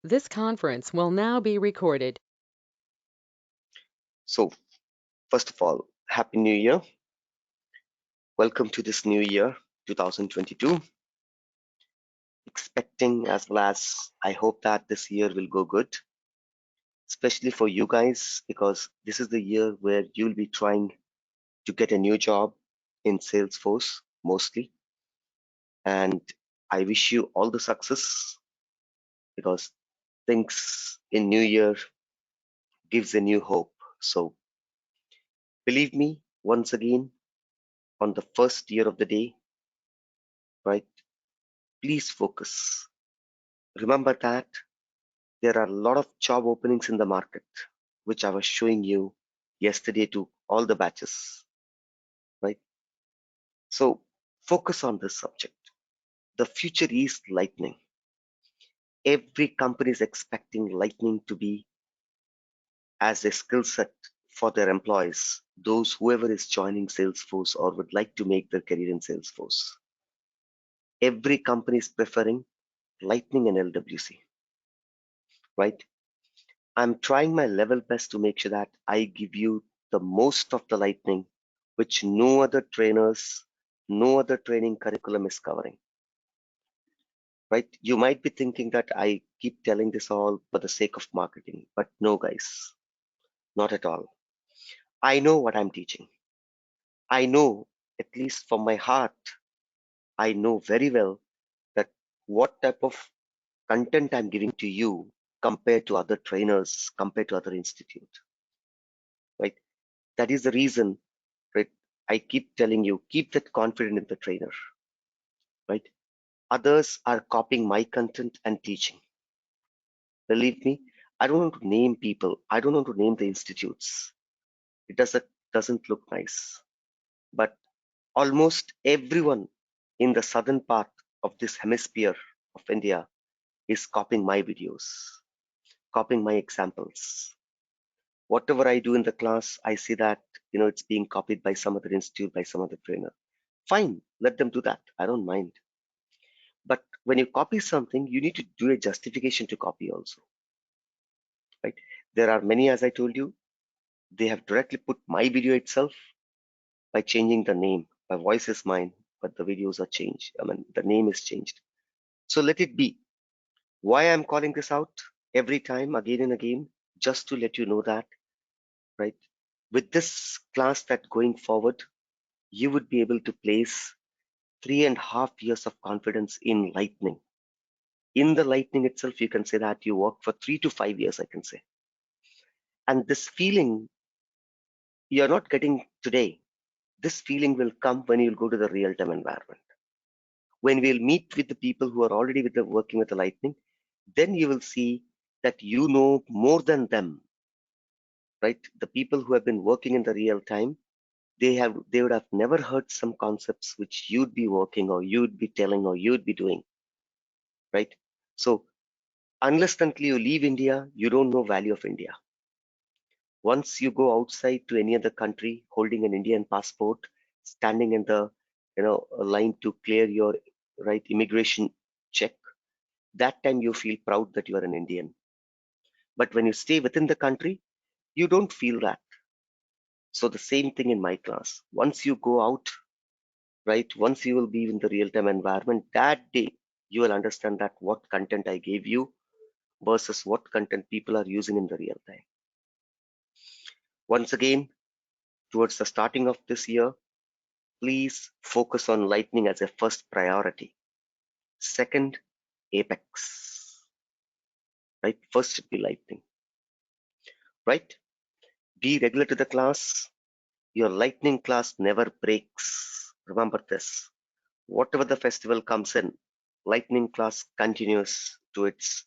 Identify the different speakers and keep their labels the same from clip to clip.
Speaker 1: This conference will now be recorded.
Speaker 2: So, first of all, Happy New Year. Welcome to this new year, 2022. Expecting as well as I hope that this year will go good, especially for you guys, because this is the year where you'll be trying to get a new job in Salesforce mostly. And I wish you all the success because things in new year gives a new hope. So believe me, once again, on the first year of the day, right? Please focus. Remember that there are a lot of job openings in the market, which I was showing you yesterday to all the batches, right? So focus on this subject. The future is lightning. Every company is expecting lightning to be as a skill set for their employees, those whoever is joining Salesforce or would like to make their career in Salesforce. Every company is preferring lightning and LWC, right? I'm trying my level best to make sure that I give you the most of the lightning, which no other trainers, no other training curriculum is covering. Right? You might be thinking that I keep telling this all for the sake of marketing, but no, guys, not at all. I know what I'm teaching. I know, at least from my heart, I know very well that what type of content I'm giving to you compared to other trainers, compared to other institutes, right? That is the reason, right? I keep telling you, keep that confidence in the trainer, right? Others are copying my content and teaching. Believe me, I don't want to name people. I don't want to name the institutes. It doesn't look nice. But almost everyone in the southern part of this hemisphere of India is copying my videos, copying my examples. Whatever I do in the class, I see that it's being copied by some other institute, by some other trainer. Fine, let them do that. I don't mind. But when you copy something, you need to do a justification to copy also, right? There are many, as I told you, they have directly put my video itself by changing the name. My voice is mine, but the videos are changed. I mean, the name is changed. So let it be. Why I'm calling this out every time, again and again, just to let you know that, right? With this class that going forward, you would be able to place 3.5 years of confidence in Lightning. In the Lightning itself, you can say that you work for 3 to 5 years, I can say. And this feeling you're not getting today. This feeling will come when you'll go to the real-time environment. When we'll meet with the people who are already working with the Lightning, then you will see that you know more than them, right? The people who have been working in the real time, they would have never heard some concepts which you'd be working or you'd be telling or you'd be doing, right? So unless until you leave India, you don't know value of India. Once you go outside to any other country holding an Indian passport, standing in the line to clear your right immigration check, that time you feel proud that you are an Indian. But when you stay within the country, you don't feel that. So the same thing in my class. Once you go out, right, once you will be in the real-time environment, that day you will understand that what content I gave you versus what content people are using in the real time. Once again, towards the starting of this year, please focus on Lightning as a first priority. Second, Apex. Right? First should be Lightning. Right? Be regular to the class. Your Lightning class never breaks. Remember this. Whatever the festival comes in, Lightning class continues to its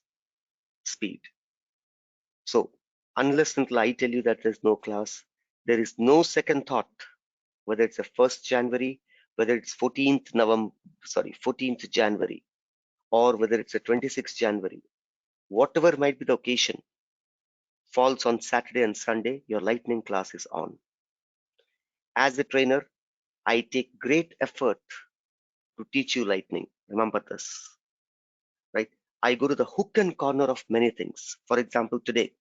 Speaker 2: speed. So, unless until I tell you that there's no class, there is no second thought, whether it's the 1st January, whether it's 14th January, or whether it's the 26th January, whatever might be the occasion, falls on Saturday and Sunday, your Lightning class is on. As a trainer, I take great effort to teach you Lightning. Remember this, right? I go to the hook and corner of many things. For example, today,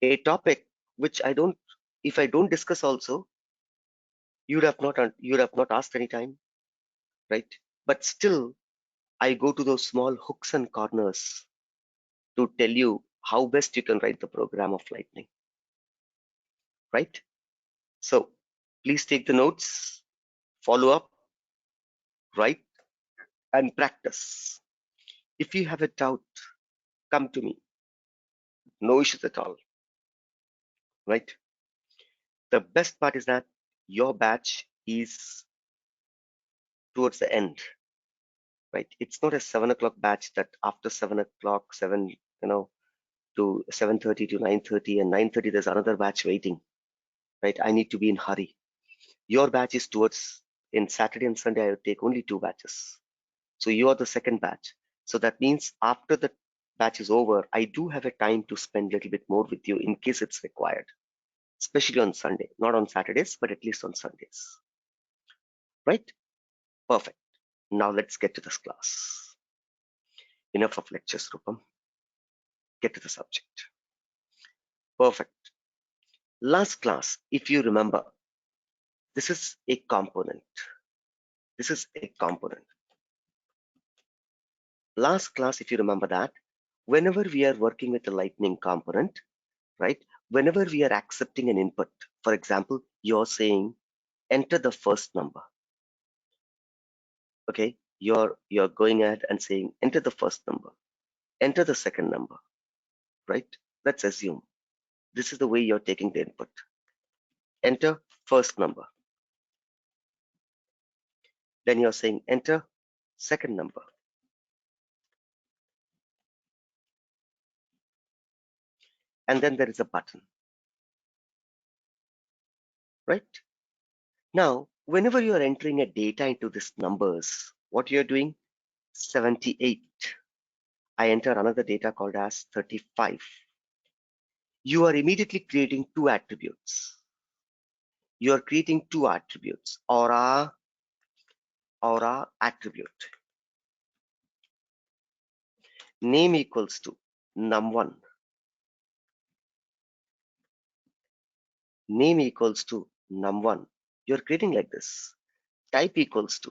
Speaker 2: a topic which if I don't discuss also, you'd have not asked any time, right? But still, I go to those small hooks and corners to tell you how best you can write the program of Lightning, right? So please take the notes, follow up, write, and practice. If you have a doubt, come to me. No issues at all, right? The best part is that your batch is towards the end, right? It's not a 7 o'clock batch that after 7 o'clock, to 7:30 to 9:30, and 9:30 there's another batch waiting, right? I need to be in hurry. Your batch is towards in Saturday and Sunday. I will take only 2 batches. So you are the second batch. So that means after the batch is over, I do have a time to spend a little bit more with you in case it's required, especially on Sunday, not on Saturdays, but at least on Sundays, right? Perfect. Now let's get to this class. Enough of lectures, Rupam. Get to the subject. Perfect. Last class, if you remember, this is a component. This is a component. Last class, if you remember that, whenever we are working with a Lightning component, right? Whenever we are accepting an input, for example, you're saying enter the first number. Okay, you're going ahead and saying enter the first number, enter the second number, right? Let's assume this is the way you're taking the input. Enter first number. Then you're saying enter second number. And then there is a button, right? Now, whenever you are entering a data into these numbers, what you're doing, 78. I enter another data called as 35. You are immediately creating two attributes. You are creating two attributes, aura attribute. Name equals to num1. Name equals to num1. You're creating like this. Type equals to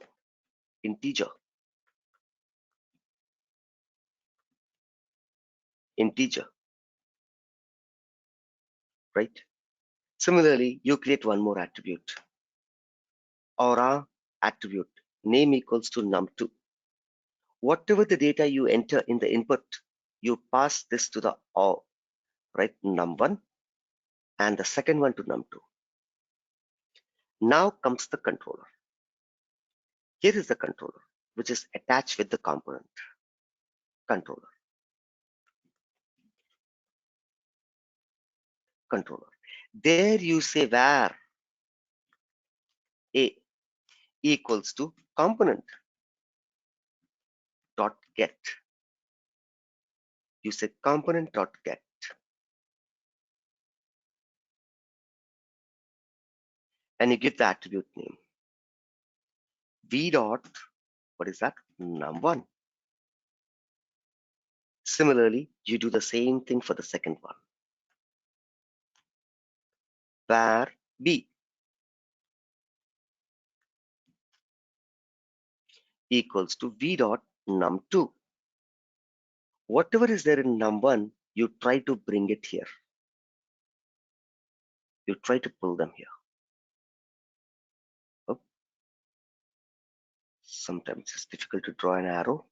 Speaker 2: integer. Integer, right? Similarly, you create one more attribute. Aura attribute. Name equals to num2. Whatever the data you enter in the input, you pass this to the right, num1, and the second one to num2. Now comes the controller. Here is the controller, which is attached with the component. Controller. Controller. There you say var a equals to component dot get. You say component dot get. And you give the attribute name. V dot, what is that? Num1. Similarly, you do the same thing for the second one. Var b equals to v dot num2. Whatever is there in num1, you try to bring it here. You try to pull them here. Oh. Sometimes it's difficult to draw an arrow.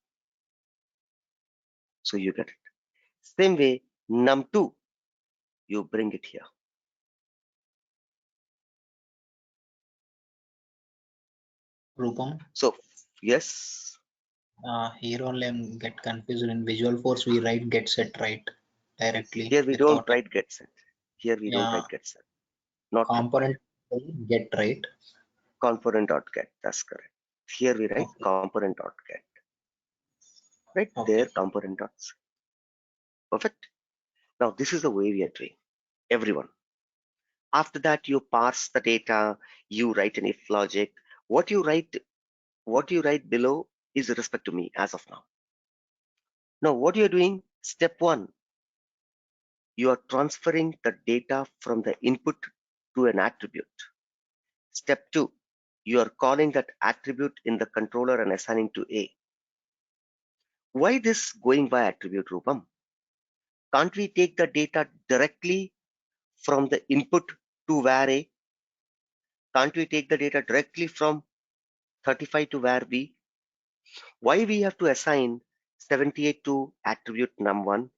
Speaker 2: So you get it. Same way, num2, you bring it here.
Speaker 3: Rupam,
Speaker 2: So, yes.
Speaker 3: here only I'm get confused. In Visualforce, we write get set right directly.
Speaker 2: Here we don't write get set. Here we don't write get set. Not
Speaker 3: component get right.
Speaker 2: Component dot get. That's correct. Here we write component dot get. Right there, component dots. Perfect. Now this is the way we are doing. Everyone. After that, you parse the data. You write an if logic. What you write below is with respect to me as of now. Now, what you're doing, step one, you are transferring the data from the input to an attribute. Step two, you are calling that attribute in the controller and assigning to A. Why this going by attribute, Rupam? Can't we take the data directly from the input to var A? Can't we take the data directly from 35 to var B? Why we have to assign 78 to attribute num1?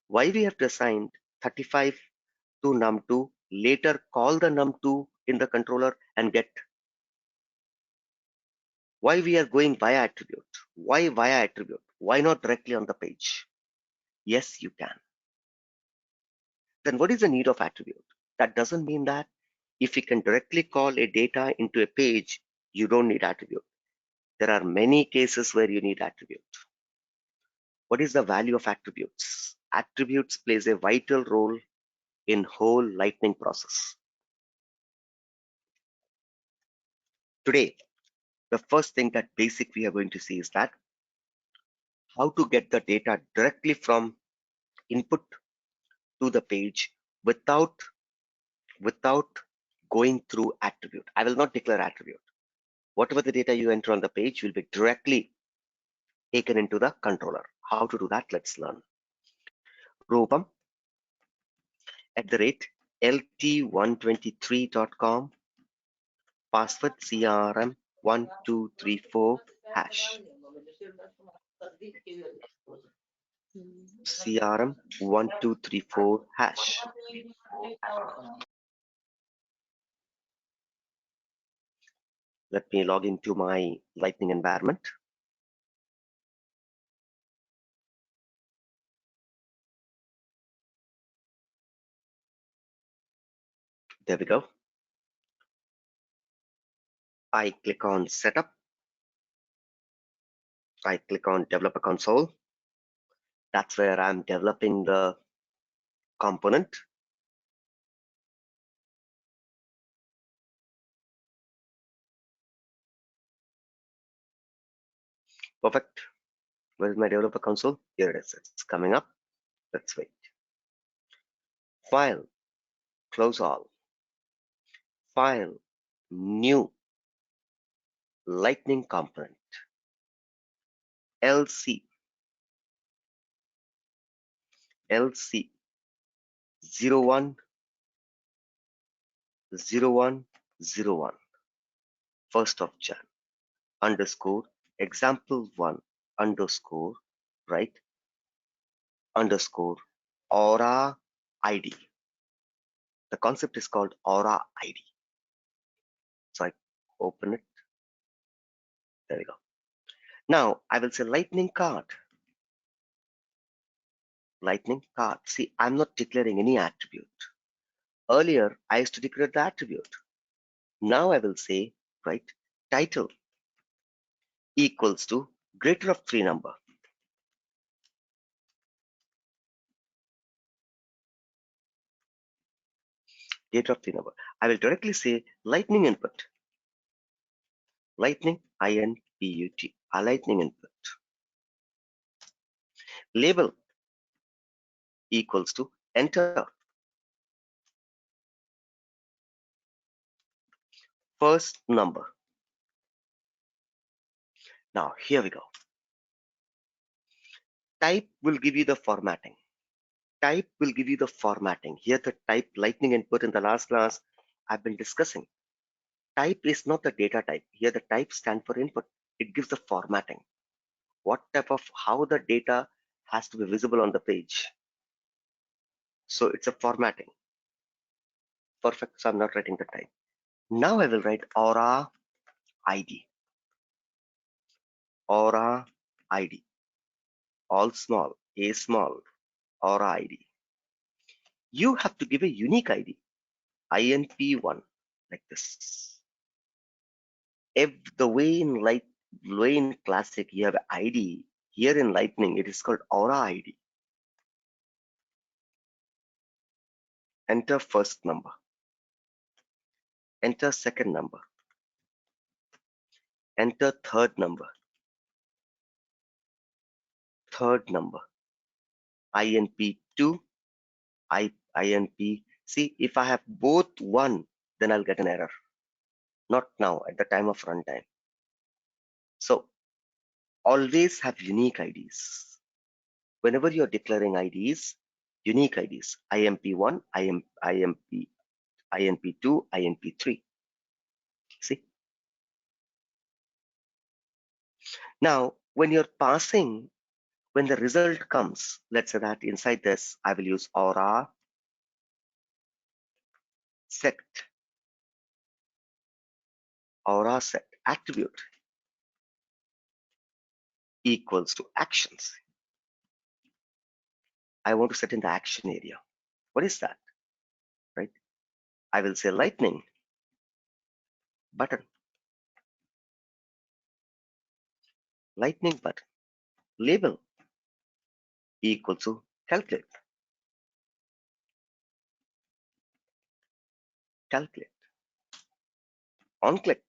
Speaker 2: Why we have to assign 35 to num2, later call the num2 in the controller and get? Why we are going via attribute? Why via attribute? Why not directly on the page? Yes, you can. Then what is the need of attribute? That doesn't mean that if you can directly call a data into a page, you don't need attribute. There are many cases where you need attribute. What is the value of attributes? Attributes plays a vital role in whole Lightning process. Today, the first thing that basic we are going to see is that how to get the data directly from input to the page without going through attribute. I will not declare attribute. Whatever the data you enter on the page will be directly taken into the controller. How to do that? Let's learn. Rupam @lt123.com, password crm1234 hash. crm1234 hash. Let me log into my Lightning environment. There we go. I click on setup. I click on developer console. That's where I'm developing the component. Perfect. Where is my developer console? Here it is. It's coming up. Let's wait. File, close all. File, new, Lightning component. LC 01 01 1st of Jan underscore example1 underscore right underscore aura ID. The concept is called aura ID. So I open it. There we go. Now I will say lightning card. Lightning card. See, I'm not declaring any attribute. Earlier, I used to declare the attribute. Now I will say, right, title equals to greater of 3 number. Greater of 3 number. I will directly say lightning input. Lightning INPUT. A lightning input. Label equals to enter. First number. Now here we go. Type will give you the formatting. Type will give you the formatting. Here the type lightning input in the last class I've been discussing. Type is not the data type. Here the type stands for input. It gives the formatting. What type of, how the data has to be visible on the page. So it's a formatting. Perfect. So I'm not writing the type. Now I will write aura ID. Aura ID. All small, A small, aura ID. You have to give a unique ID. INP1 like this. If the way in classic you have ID, here in Lightning it is called aura ID. Enter first number. Enter second number. Enter third number. third number, INP2, INP. See, if I have both 1, then I'll get an error. Not now, at the time of runtime. So always have unique IDs. Whenever you're declaring IDs, unique IDs, IMP1, IMP, INP2, INP3. See? Now, when you're passing, when the result comes, let's say that inside this, I will use aura set attribute equals to actions. I want to set in the action area. What is that? Right? I will say lightning button. Lightning button. Label equals to calculate. Calculate. On click.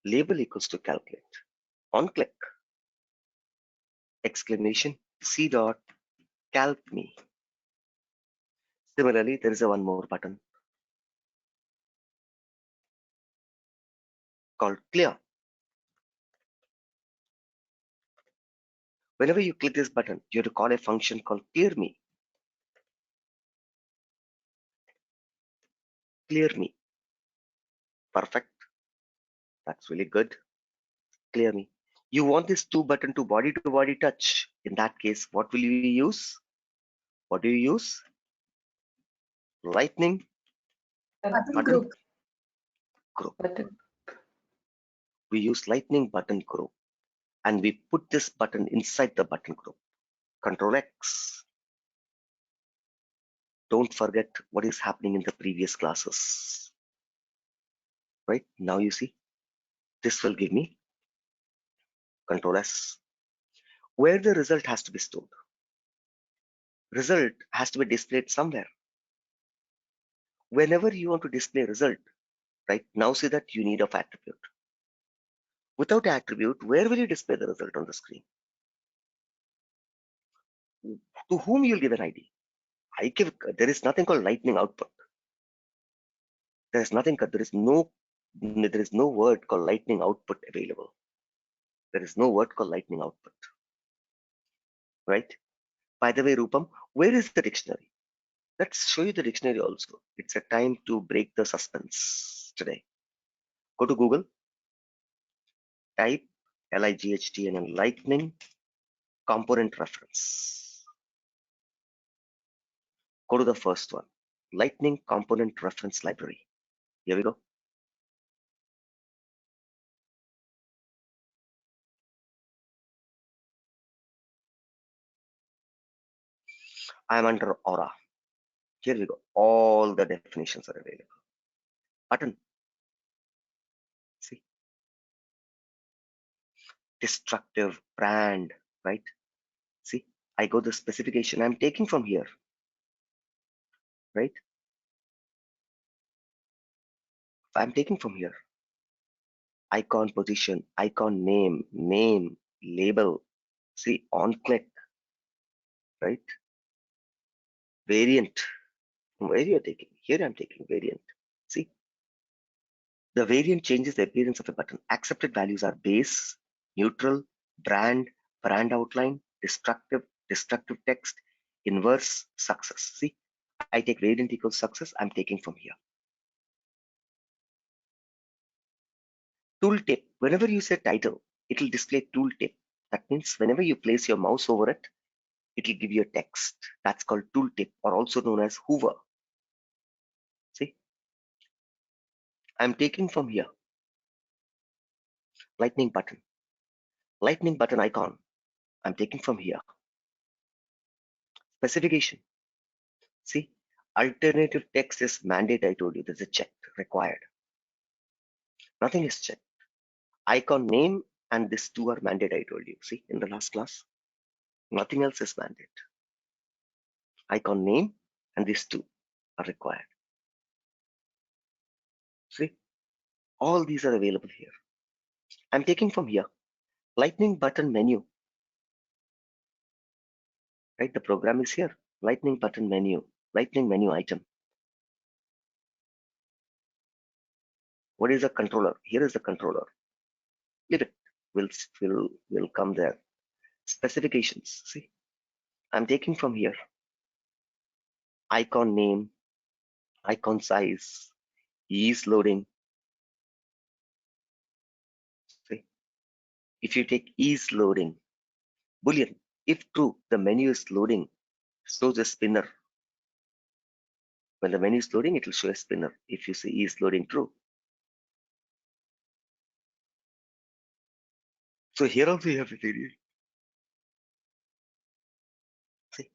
Speaker 2: Label equals to calculate. On click. Exclamation C dot calc me. Similarly, there is a one more button called clear. Whenever you click this button, you have to call a function called clear me. Clear me. Perfect. That's really good. Clear me. You want this two button to body touch. In that case, what will you use? What do you use? Lightning
Speaker 4: Button
Speaker 2: group.
Speaker 4: Button.
Speaker 2: We use lightning button group and we put this button inside the button group. Control X. Don't forget what is happening in the previous classes. Right? Now you see, this will give me Control S. Where the result has to be stored. Result has to be displayed somewhere. Whenever you want to display result, right? Now see that you need of attribute. Without attribute, where will you display the result on the screen? To whom you'll give an ID? There is nothing called lightning output. There is no word called lightning output available. There is no word called lightning output. Right? By the way, Rupam, where is the dictionary? Let's show you the dictionary also. It's a time to break the suspense today. Go to Google, type LIGHTNN lightning component reference. Go to the first one, lightning component reference library. Here we go. I am under Aura. Here we go. All the definitions are available. Button. See. Destructive brand, right? See, I go the specification I'm taking from here, right? I'm taking from here. Icon position, icon name, label. See, on click, right? Variant. Where you're taking? Here I'm taking variant. See, the variant changes the appearance of a button. Accepted values are base, neutral, brand outline, destructive text, inverse, success. See, I take variant equals success. I'm taking from here. Tooltip. Whenever you say title, it will display tooltip. That means whenever you place your mouse over it, it will give you a text. That's called tooltip, or also known as hover. See, I'm taking from here. Lightning button icon. I'm taking from here. Specification. See, alternative text is mandate. I told you there's a check required. Nothing is checked. Icon name and this two are mandate. I told you. See, in the last class, nothing else is mandate. Icon name and these two are required. See, all these are available here. I'm taking from here. Lightning button menu, right? The program is here. Lightning button menu, lightning menu item. What is the controller? Here is the controller. Leave it. We'll come there. Specifications. See, I'm taking from here. Icon name, icon size, ease loading. See, if you take ease loading, Boolean, if true, the menu is loading, shows a spinner. When the menu is loading, it will show a spinner. If you say is loading true. So here also you have a variant. See,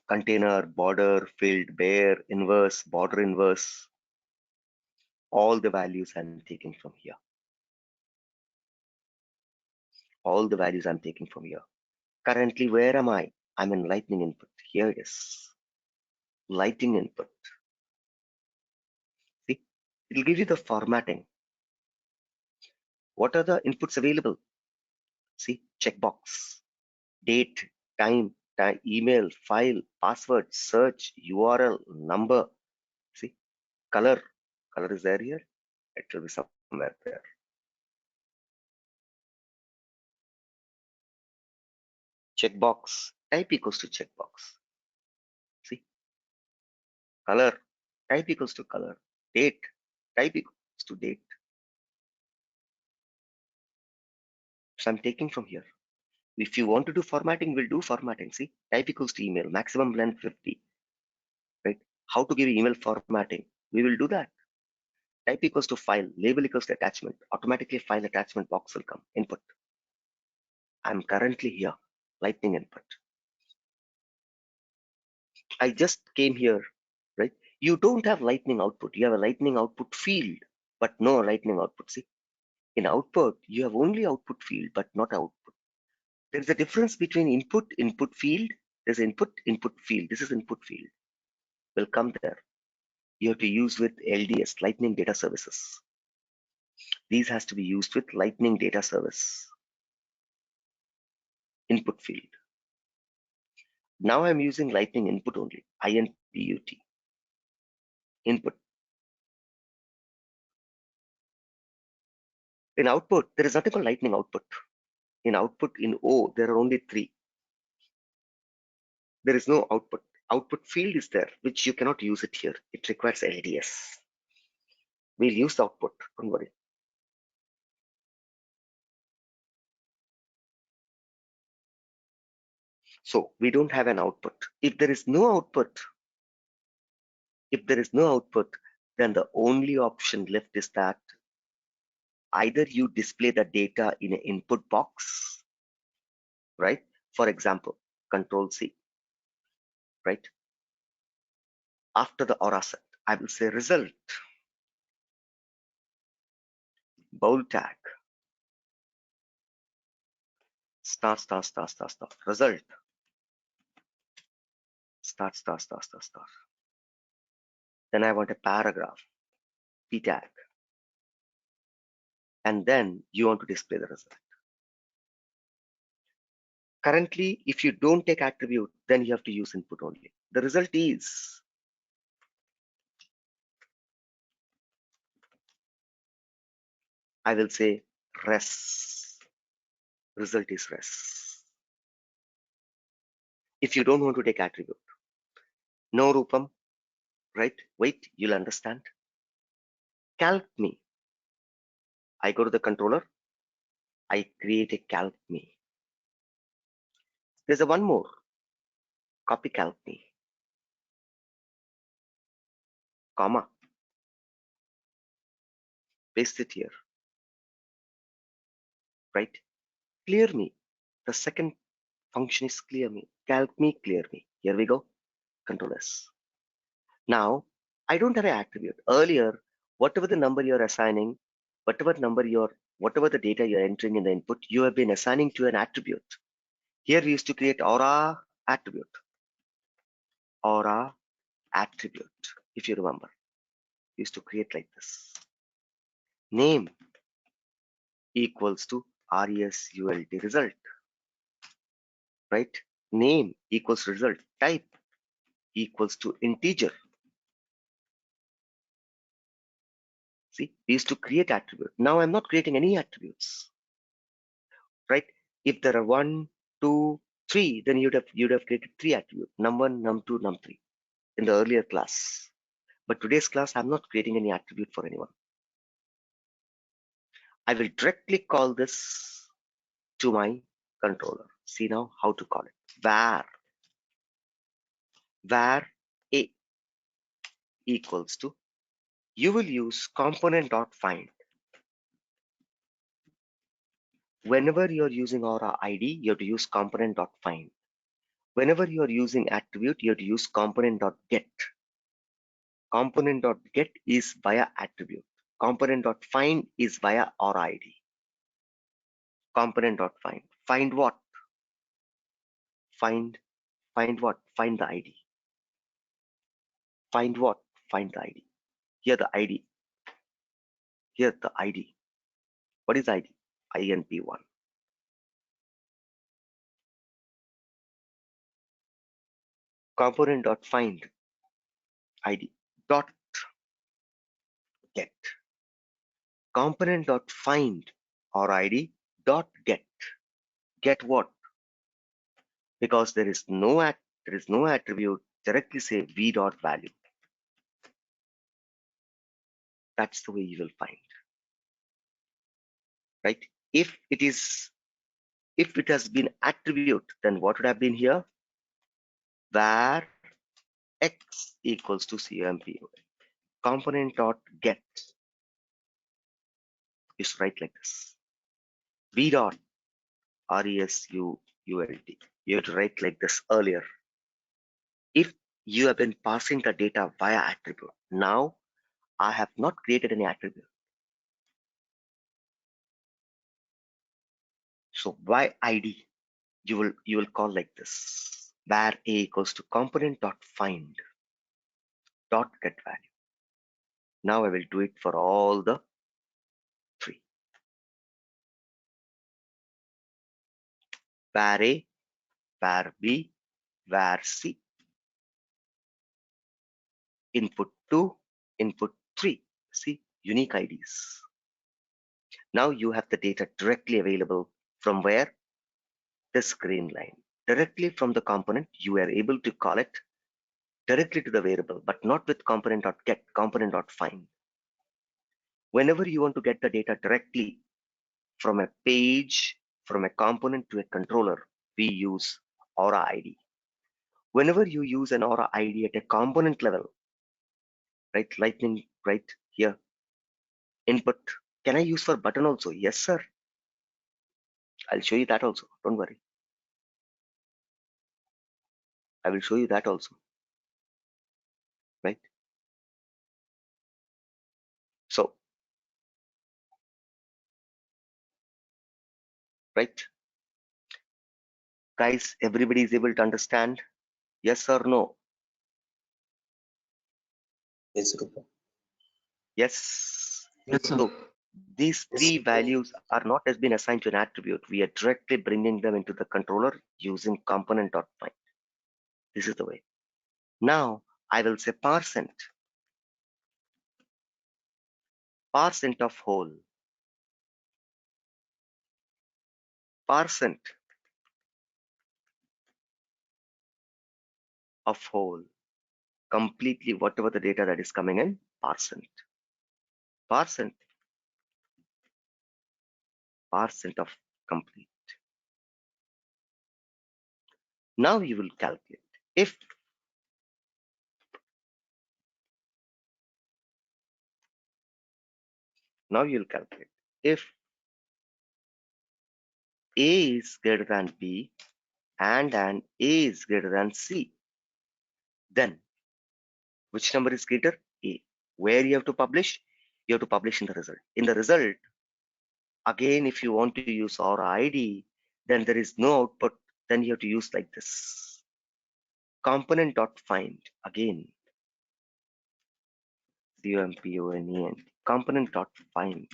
Speaker 2: container, border, filled, bare, inverse, border inverse. All the values I'm taking from here. All the values I'm taking from here. Currently, where am I? I'm in lightning input. Here it is. Lighting input. See, it'll give you the formatting. What are the inputs available? See, checkbox, date, time, email, file, password, search, URL, number. See, color. Color is there here. It will be somewhere there. Checkbox, type equals to checkbox. See, color, type equals to color. Date, type equals to date. So I'm taking from here. If you want to do formatting, we'll do formatting. See, type equals to email, maximum length 50. Right? How to give email formatting? We will do that. Type equals to file, label equals to attachment. Automatically file attachment box will come. Input. I'm currently here. Lightning input. I just came here, right? You don't have lightning output. You have a lightning output field, but no lightning output. See, in output, you have only output field, but not output. There's a difference between input field. There's input field. This is input field. Will come there. You have to use with LDS, Lightning Data Services. These has to be used with Lightning Data Service. Input field. Now I'm using Lightning input only. INPUT. Input. In output, there is nothing called Lightning output. In output, in O, there are only 3. There is no output. Output field is there, which you cannot use it here. It requires LDS. We'll use the output, don't worry. So we don't have an output. If there is no output, then the only option left is that either you display the data in an input box, right? For example, Control C, right? After the aura set, I will say result, bold tag, start, result, start. Then I want a paragraph, p tag, and then you want to display the result. Currently, if you don't take attribute, then you have to use input only. The result is I will say res. Result is res. If you don't want to take attribute, no Rupam, right? Wait, you'll understand. Calc me. I go to the controller. I create a calc me. There's a one more. Copy calc me. Comma. Paste it here. Right? Clear me. The second function is clear me. Calc me, clear me. Here we go. Control S. Now, I don't have an attribute. Earlier, whatever the number you're assigning, whatever the data you're entering in the input, you have been assigning to an attribute. Here we used to create aura attribute. Aura attribute, if you remember. We used to create like this. Name equals to result result, right? Name equals result. Type equals to integer. See, we used to create attribute. Now I'm not creating any attributes, right? If there are 1, 2, 3, then you'd have created 3 attributes: num1, num2, num3 in the earlier class. But today's class, I'm not creating any attribute for anyone. I will directly call this to my controller. See now how to call it. var a equals to, you will use component.find. Whenever you're using Aura ID, you have to use component.find. Whenever you're using attribute, you have to use component.get. Component.get is via attribute. Component.find is via Aura ID. Component.find. Find what? Find what? Find the ID. Find what? Find the ID. Here the ID. Here the ID. What is ID? INP1. Component.find ID dot get. Component.find or ID dot get. Get what? Because there is no attribute, directly say v dot value. That's the way you will find. Right? If it has been attribute, then what would have been here? Var x equals to CMP. Component dot get is write like this. V dot result. You have to write like this earlier. If you have been passing the data via attribute, now I have not created any attribute. So by ID, you will call like this. Var a equals to component dot find dot get value. Now I will do it for all the 3. Var a, var b, var c. Input 2, input 3. See, unique IDs. Now you have the data directly available from where? This green line. Directly from the component, you are able to call it directly to the variable, but not with component.get, component.find. Whenever you want to get the data directly from a page, from a component to a controller, we use Aura ID. Whenever you use an Aura ID at a component level, right, lightning right here, input, can I use for button also? Yes, sir. I'll show you that also. Don't worry. I will show you that also. Right? So, right? Guys, everybody is able to understand? Yes or no?
Speaker 3: Yes, Rupa.
Speaker 2: Yes.
Speaker 5: Yes, sir.
Speaker 2: So these 3 values are not as been assigned to an attribute. We are directly bringing them into the controller using component.find. This is the way. Now I will say %. % of whole. % of whole. Completely whatever the data that is coming in, %. % of complete. Now you will calculate. If now you'll calculate if A is greater than B and A is greater than C, then which number is greater? A. Where you have to publish? You have to publish in the result. In the result, again, if you want to use our ID, then there is no output. Then you have to use like this. Component.find again. COMPONENT. Component.find.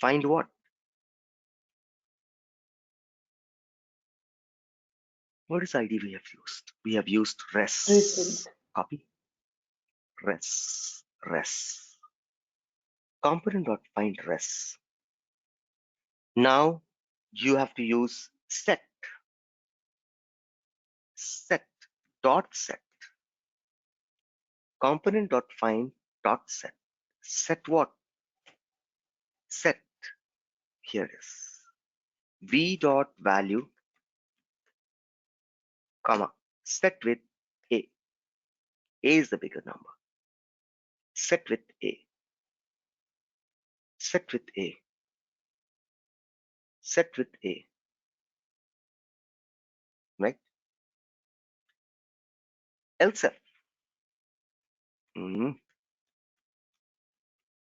Speaker 2: find what? What is ID we have used? We have used res.
Speaker 4: Result.
Speaker 2: Copy. Res. Res. Component.find res. Now you have to use set. Set. Dot set. Component.find dot set. Set what? Set. Here it is. V dot value, comma, set with A. A is the bigger number. Set with A. Set with A. Set with A. Right? Else if.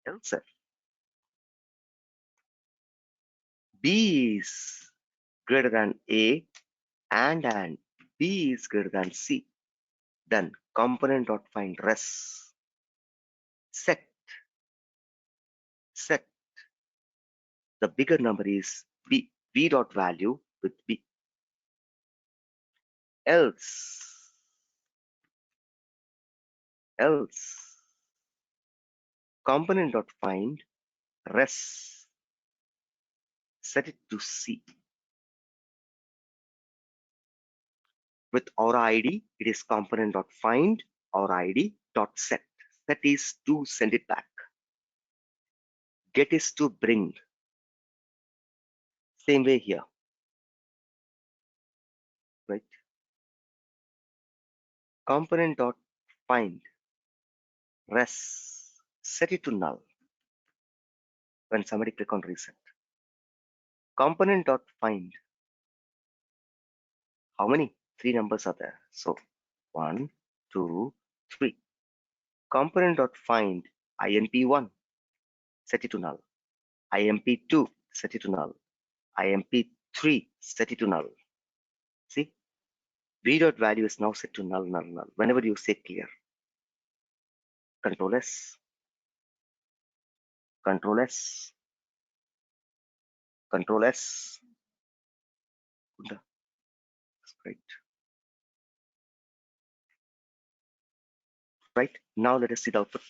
Speaker 2: Else if B is greater than A and B is greater than C, then component.find res. Set. Set. The bigger number is B. B dot value with B. Else component.find res. Set it to C. With Auraid, it is component.find Auraid.set. Set is to send it back. Get is to bring. Same way here. Right? Component.find res. Set it to null. When somebody click on reset. Component.find. How many? 3 numbers are there. So 1, 2, 3. Component.find imp1. Set it to null. imp2. Set it to null. imp3. Set it to null. See? V dot value is now set to null, null, null. Whenever you say clear. Control S. Control S. Control S. That's great. Right. Now let us see the output.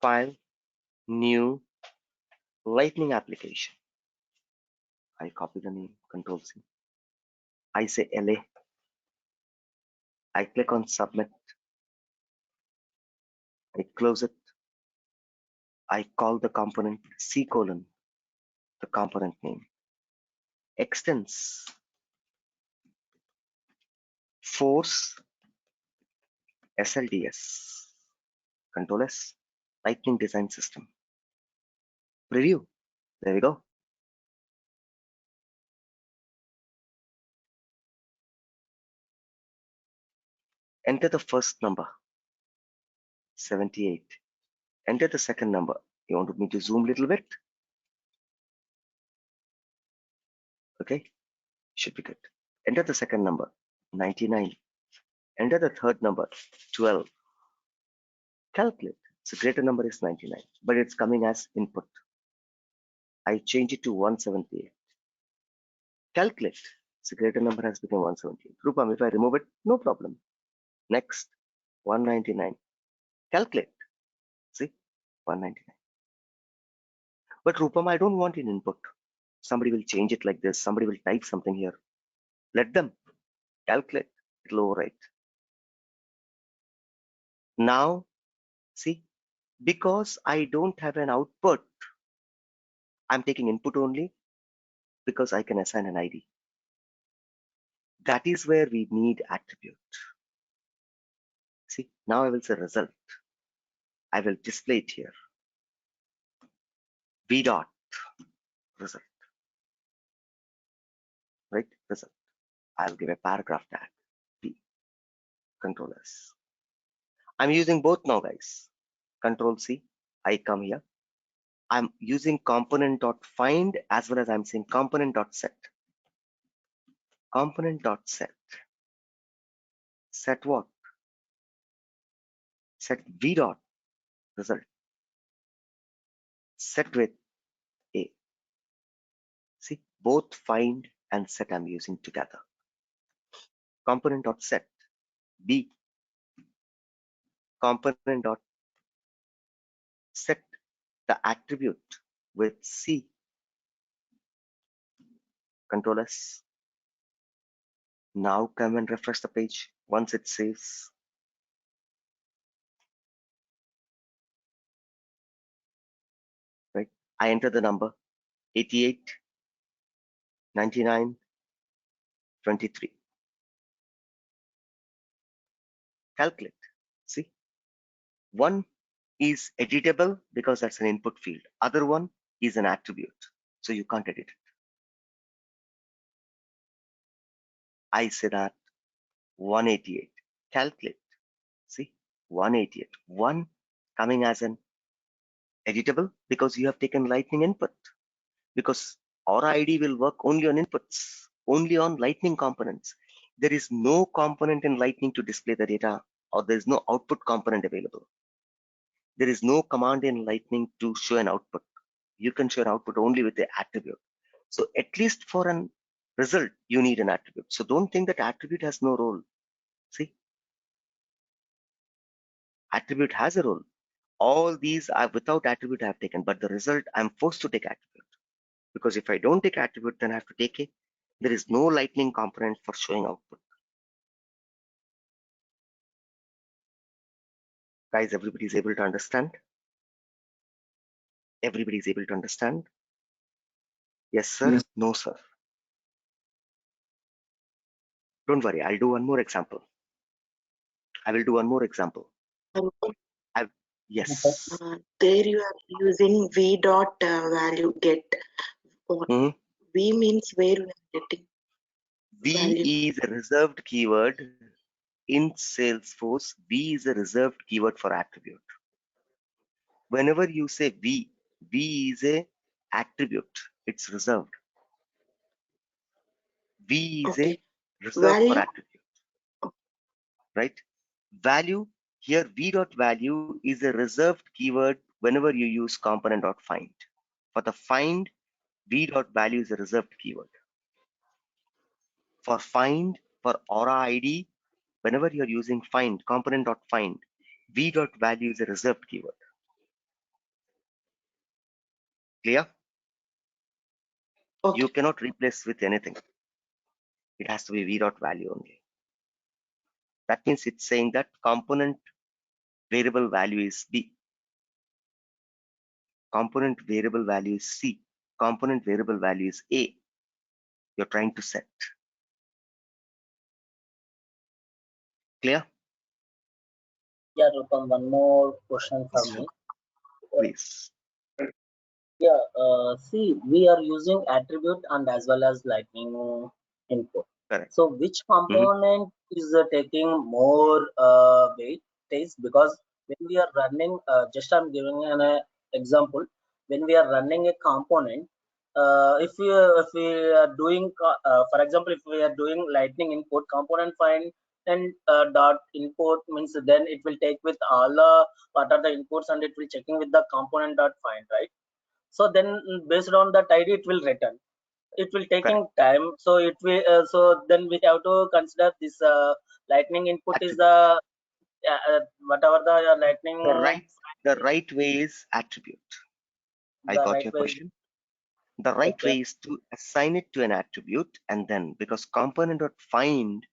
Speaker 2: File, new, lightning application. I copy the name, Control C. I say LA. I click on submit. I close it. I call the component C colon, the component name. Extends force SLDS. Control S. Lightning design system. Preview. There we go. Enter the first number, 78. Enter the second number. You want me to zoom a little bit? Okay, should be good. Enter the second number, 99. Enter the third number, 12. Calculate. So greater number is 99, but it's coming as input. I change it to 178. Calculate. So greater number has become 178. Rupam, if I remove it, no problem. Next, 199. Calculate. See, 199. But Rupam, I don't want an input. Somebody will change it like this. Somebody will type something here. Let them calculate. It'll overwrite. Now, see, because I don't have an output, I'm taking input only because I can assign an ID. That is where we need attribute. See, now I will say result. I will display it here. V dot result. Right? Result. I'll give a paragraph tag. P. Control S. I'm using both now, guys. Control C. I come here. I'm using component.find as well as I'm saying component.set. Component.set. Set what? Set V dot result. Set with A. Both find and set I'm using together. Component.set B. Component.set the attribute with C. Control S. Now come and refresh the page once it saves. Right? I enter the number 88, 99, 23. Calculate. See, one is editable because that's an input field. Other one is an attribute, so you can't edit it. I say that 188. Calculate. See, 188. One coming as an editable because you have taken lightning input. Because Auraid will work only on inputs, only on lightning components. There is no component in lightning to display the data, or there is no output component available. There is no command in lightning to show an output. You can show an output only with the attribute. So at least for an result, you need an attribute. So don't think that attribute has no role. See, attribute has a role. All these are without attribute I have taken, but the result I'm forced to take attribute. Because if I don't take attribute, then I have to take a. There is no lightning component for showing output. Guys, everybody is able to understand? Everybody is able to understand? Yes, sir. Yes. No, sir. Don't worry. I'll do one more example. I will do one more example. Yes.
Speaker 5: There you are using v dot value get. V means where we are getting value.
Speaker 2: V is a reserved keyword in Salesforce. V is a reserved keyword for attribute. Whenever you say V is a attribute. It's reserved. V is a reserved value for attribute. Right? Value here v dot value is a reserved keyword whenever you use component.find. For the find, v dot value is a reserved keyword. For find, for Auraid, whenever you're using find, component.find, v dot value is a reserved keyword. Clear? Okay. You cannot replace with anything. It has to be v dot value only. That means it's saying that component variable value is B. Component variable value is C. Component variable value is A. You're trying to set. Clear?
Speaker 6: Yeah, Rupam, one more question for me.
Speaker 2: Please.
Speaker 6: Yeah, see, we are using attribute and as well as lightning input.
Speaker 2: Correct.
Speaker 6: So which component is taking more weight? Because when we are running, just I'm giving an example. When we are running a component, if we are doing, for example, if we are doing lightning input component find and dot input means then it will take with all the what are the inputs and it will checking with the component dot find, right? So then based on that ID it will return. It will taking time, so it will so then we have to consider this lightning input attribute. Is the whatever the lightning
Speaker 2: the right way is attribute. I got right your question. The right way is to assign it to an attribute, and then because component.find,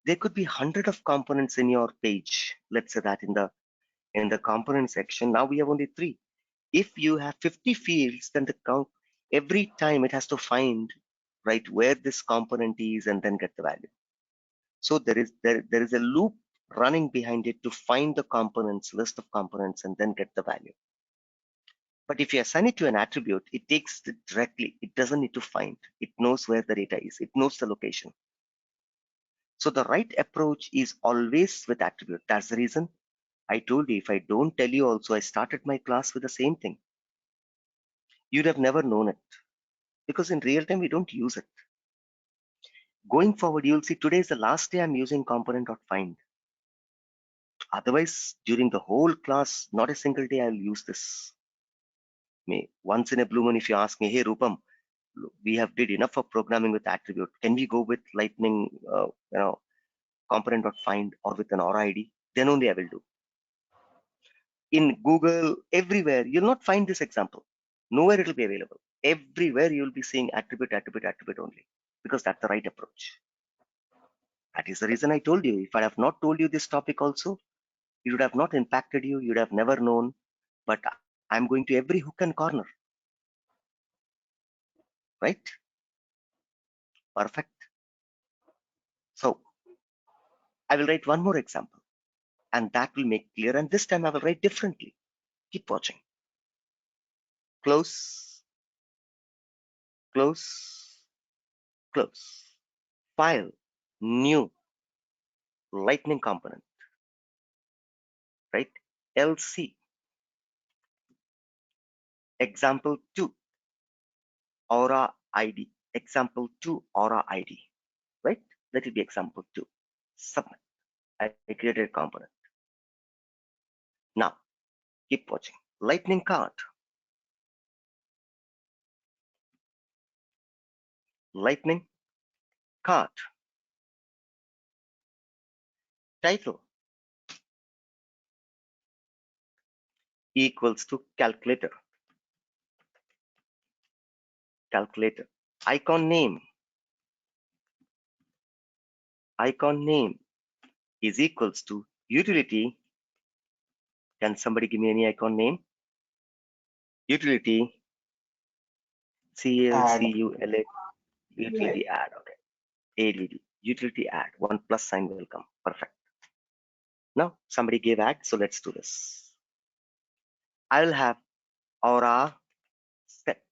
Speaker 2: there could be 100 of components in your page. Let's say that in the component section, now we have only 3. If you have 50 fields, then the count every time it has to find right where this component is and then get the value. So there is a loop running behind it to find the components, list of components, and then get the value. But if you assign it to an attribute, it takes it directly. It doesn't need to find. It knows where the data is. It knows the location. So the right approach is always with attribute. That's the reason I told you, if I don't tell you also, I started my class with the same thing. You'd have never known it because in real time, we don't use it. Going forward, you'll see today is the last day I'm using component.find. Otherwise, during the whole class, not a single day I'll use this. Once in a blue moon, if you ask me, hey Rupam, we have did enough of programming with attribute. Can we go with lightning, component.find or with an Aura ID? Then only I will do. In Google, everywhere, you'll not find this example. Nowhere it will be available. Everywhere you'll be seeing attribute, attribute, attribute only, because that's the right approach. That is the reason I told you. If I have not told you this topic also, it would have not impacted you. You'd have never known. But I'm going to every hook and corner. Right? Perfect. So I will write one more example, and that will make clear. And this time I will write differently. Keep watching. Close, close, close. File, new, lightning component, right? LC, example 2, Aura ID, example 2, Aura ID, right? That will be example 2. Submit. I created a component. Now, keep watching. Lightning card, lightning card, title equals to calculator, calculator. Icon name is equals to utility. Can somebody give me any icon name? Utility, CLCULA, utility add, okay. ADD, utility add, one plus sign will come. Perfect. Now somebody gave add, so let's do this. I'll have Aura set,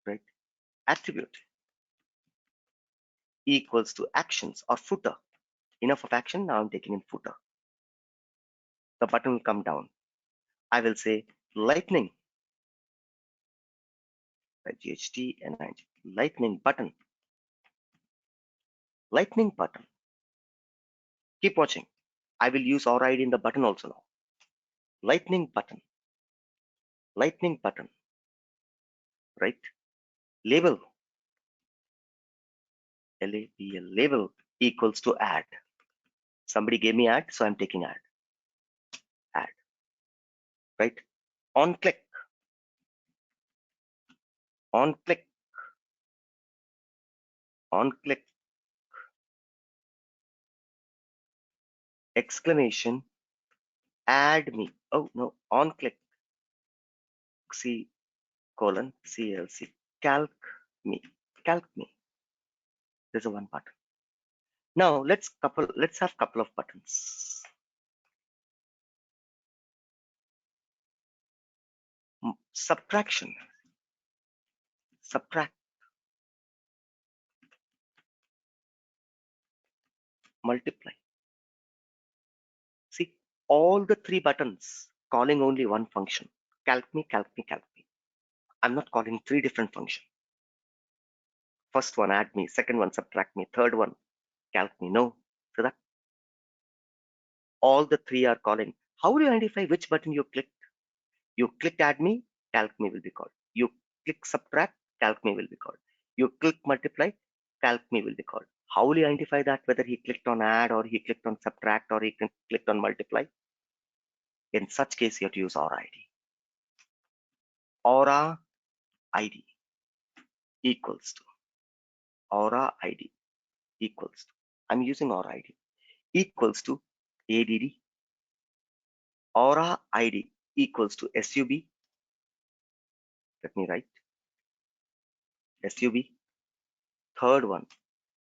Speaker 2: right? Attribute equals to actions or footer. Enough of action, now I'm taking in footer. The button will come down. I will say lightning, GHT and lightning button, lightning button. Keep watching. I will use Auraid in the button also now. Lightning button, right? Label, LABL, label equals to add. Somebody gave me add, so I'm taking add, right? On click, exclamation, add me. Oh no, on click, C colon CLC, calc me. There's a one button. Now let's have couple of buttons. Subtraction, subtract, multiply. See, all the three buttons calling only one function. Calc me. I'm not calling three different functions. First one add me, second one subtract me, third one calc me. No. So that all the three are calling. How do you identify which button you clicked? You clicked add me, calc me will be called. You click subtract, calc me will be called. You click multiply, calc me will be called. How will you identify that whether he clicked on add or he clicked on subtract or he clicked on multiply? In such case, you have to use Aura ID. Aura ID equals to Aura ID equals to, I'm using Aura ID, equals to ADD. Aura ID equals to SUB. Let me write SUB. Third one,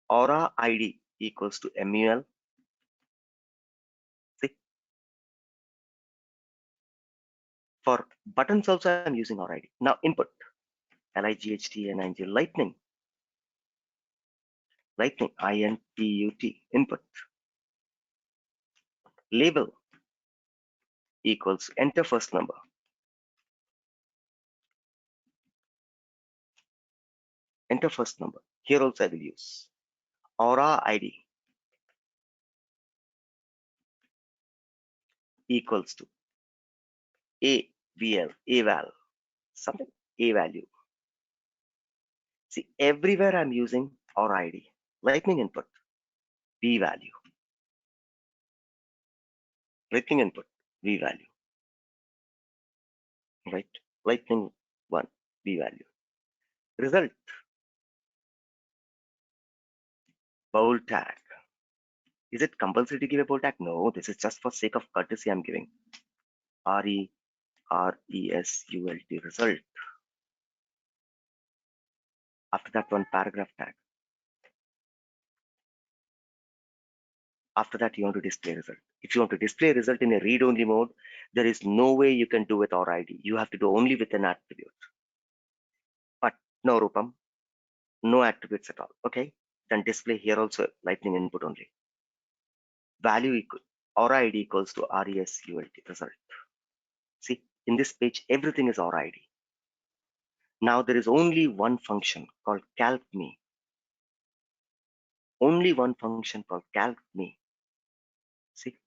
Speaker 2: Aura ID equals to MUL. See, for buttons also I'm using Aura ID. Now input, LIGHT lightning, INPUT, input. Label equals enter first number. Enter first number. Here also I will use Aura ID equals to AVL, eval, something. A value. See, everywhere I'm using Auraid. Lightning input, B value. Lightning input, B value. Right? Lightning 1, B value. Result, bold tag. Is it compulsory to give a bold tag? No, this is just for sake of courtesy I'm giving. RESULT result. After that, one paragraph tag. After that, you want to display result. If you want to display result in a read-only mode, there is no way you can do with Auraid. You have to do only with an attribute. But no Rupam, no attributes at all. Okay, then display here also lightning input only. Value equal Auraid equals to RESULT result. See, in this page, everything is Auraid. Now there is only one function called calc_me. Only one function called calc_me. See.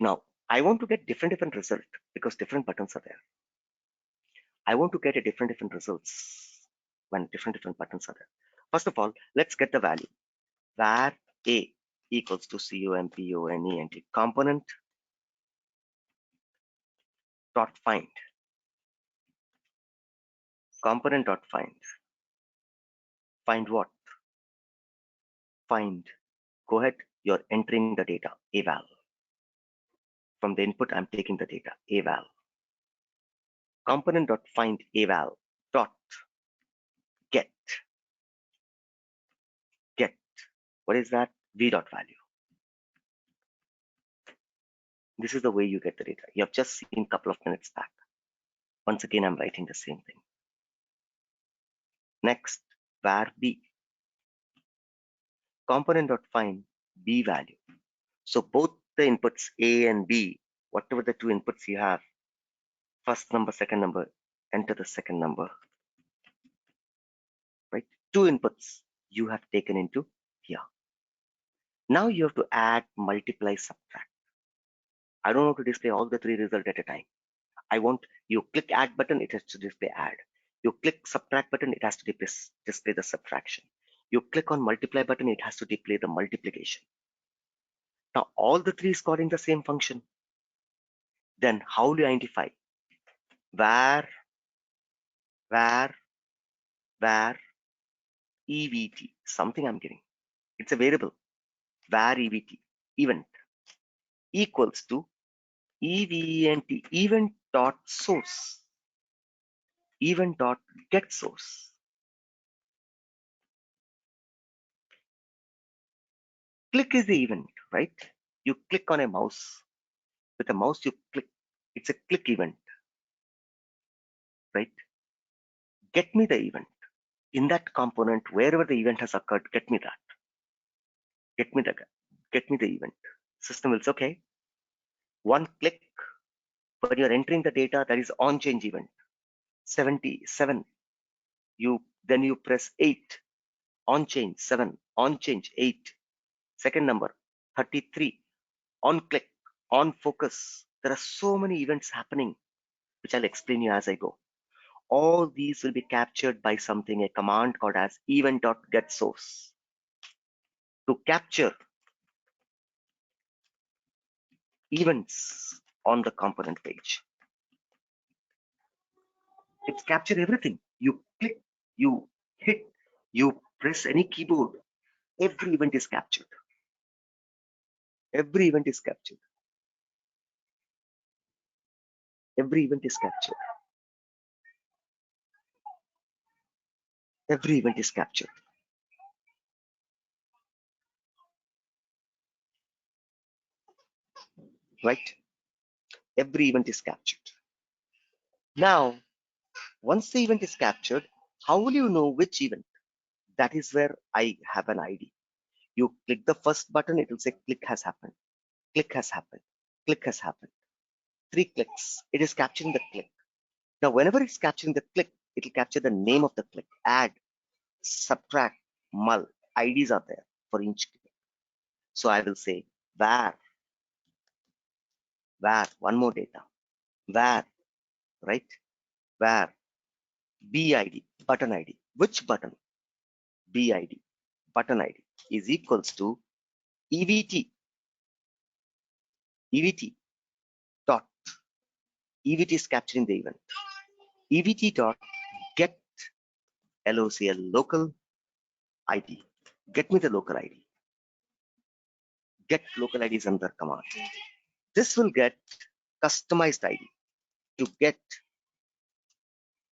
Speaker 2: Now I want to get different result because different buttons are there. I want to get a different results when different buttons are there. First of all, let's get the value. Var A equals to component component dot find. Component dot find. Find what? Find. Go ahead. You're entering the data eval. From the input, I'm taking the data eval. Component dot find eval dot get. What is that? V dot value. This is the way you get the data. You have just seen a couple of minutes back. Once again, I'm writing the same thing. Next, var B. Component dot find B value. So both the inputs A and B, whatever the two inputs you have, first number, second number, enter the second number. Right? Two inputs you have taken into here. Now you have to add, multiply, subtract. I don't want to display all the three results at a time. I want you click add button, it has to display add. You click subtract button, it has to display the subtraction. You click on multiply button, it has to display the multiplication. Now all the three is calling the same function. Then how do you identify? Var EVT, something I'm giving. It's a variable. Var EVT, event, equals to event dot source. Event dot get source. Click is the event, right? You click on a mouse. With a mouse, you click. It's a click event, right? Get me the event. In that component, wherever the event has occurred, get me that. Get me the event. System will say, okay. One click, when you're entering the data, that is on change event. 77. Then you press 8. On change 7. On change 8. Second number 33. On click. On focus. There are so many events happening, which I'll explain you as I go. All these will be captured by something, a command called as event.getSource. To capture events on the component page. It's capture everything. You click, you hit, you press any keyboard, every event is captured. Every event is captured. Every event is captured. Every event is captured. Right? Every event is captured. Now, once the event is captured, how will you know which event? That is where I have an ID. You click the first button, it will say click has happened. Click has happened. Click has happened. 3 clicks. It is capturing the click. Now, whenever it's capturing the click, it will capture the name of the click. Add, subtract, mul. IDs are there for each click. So I will say var, one more data. Var right? Where BID, button ID, which button? BID, button ID is equals to EVT, EVT dot, EVT is capturing the event. EVT dot get LOCL local ID. Get me the local ID. Get local ID is another command. This will get customized ID to get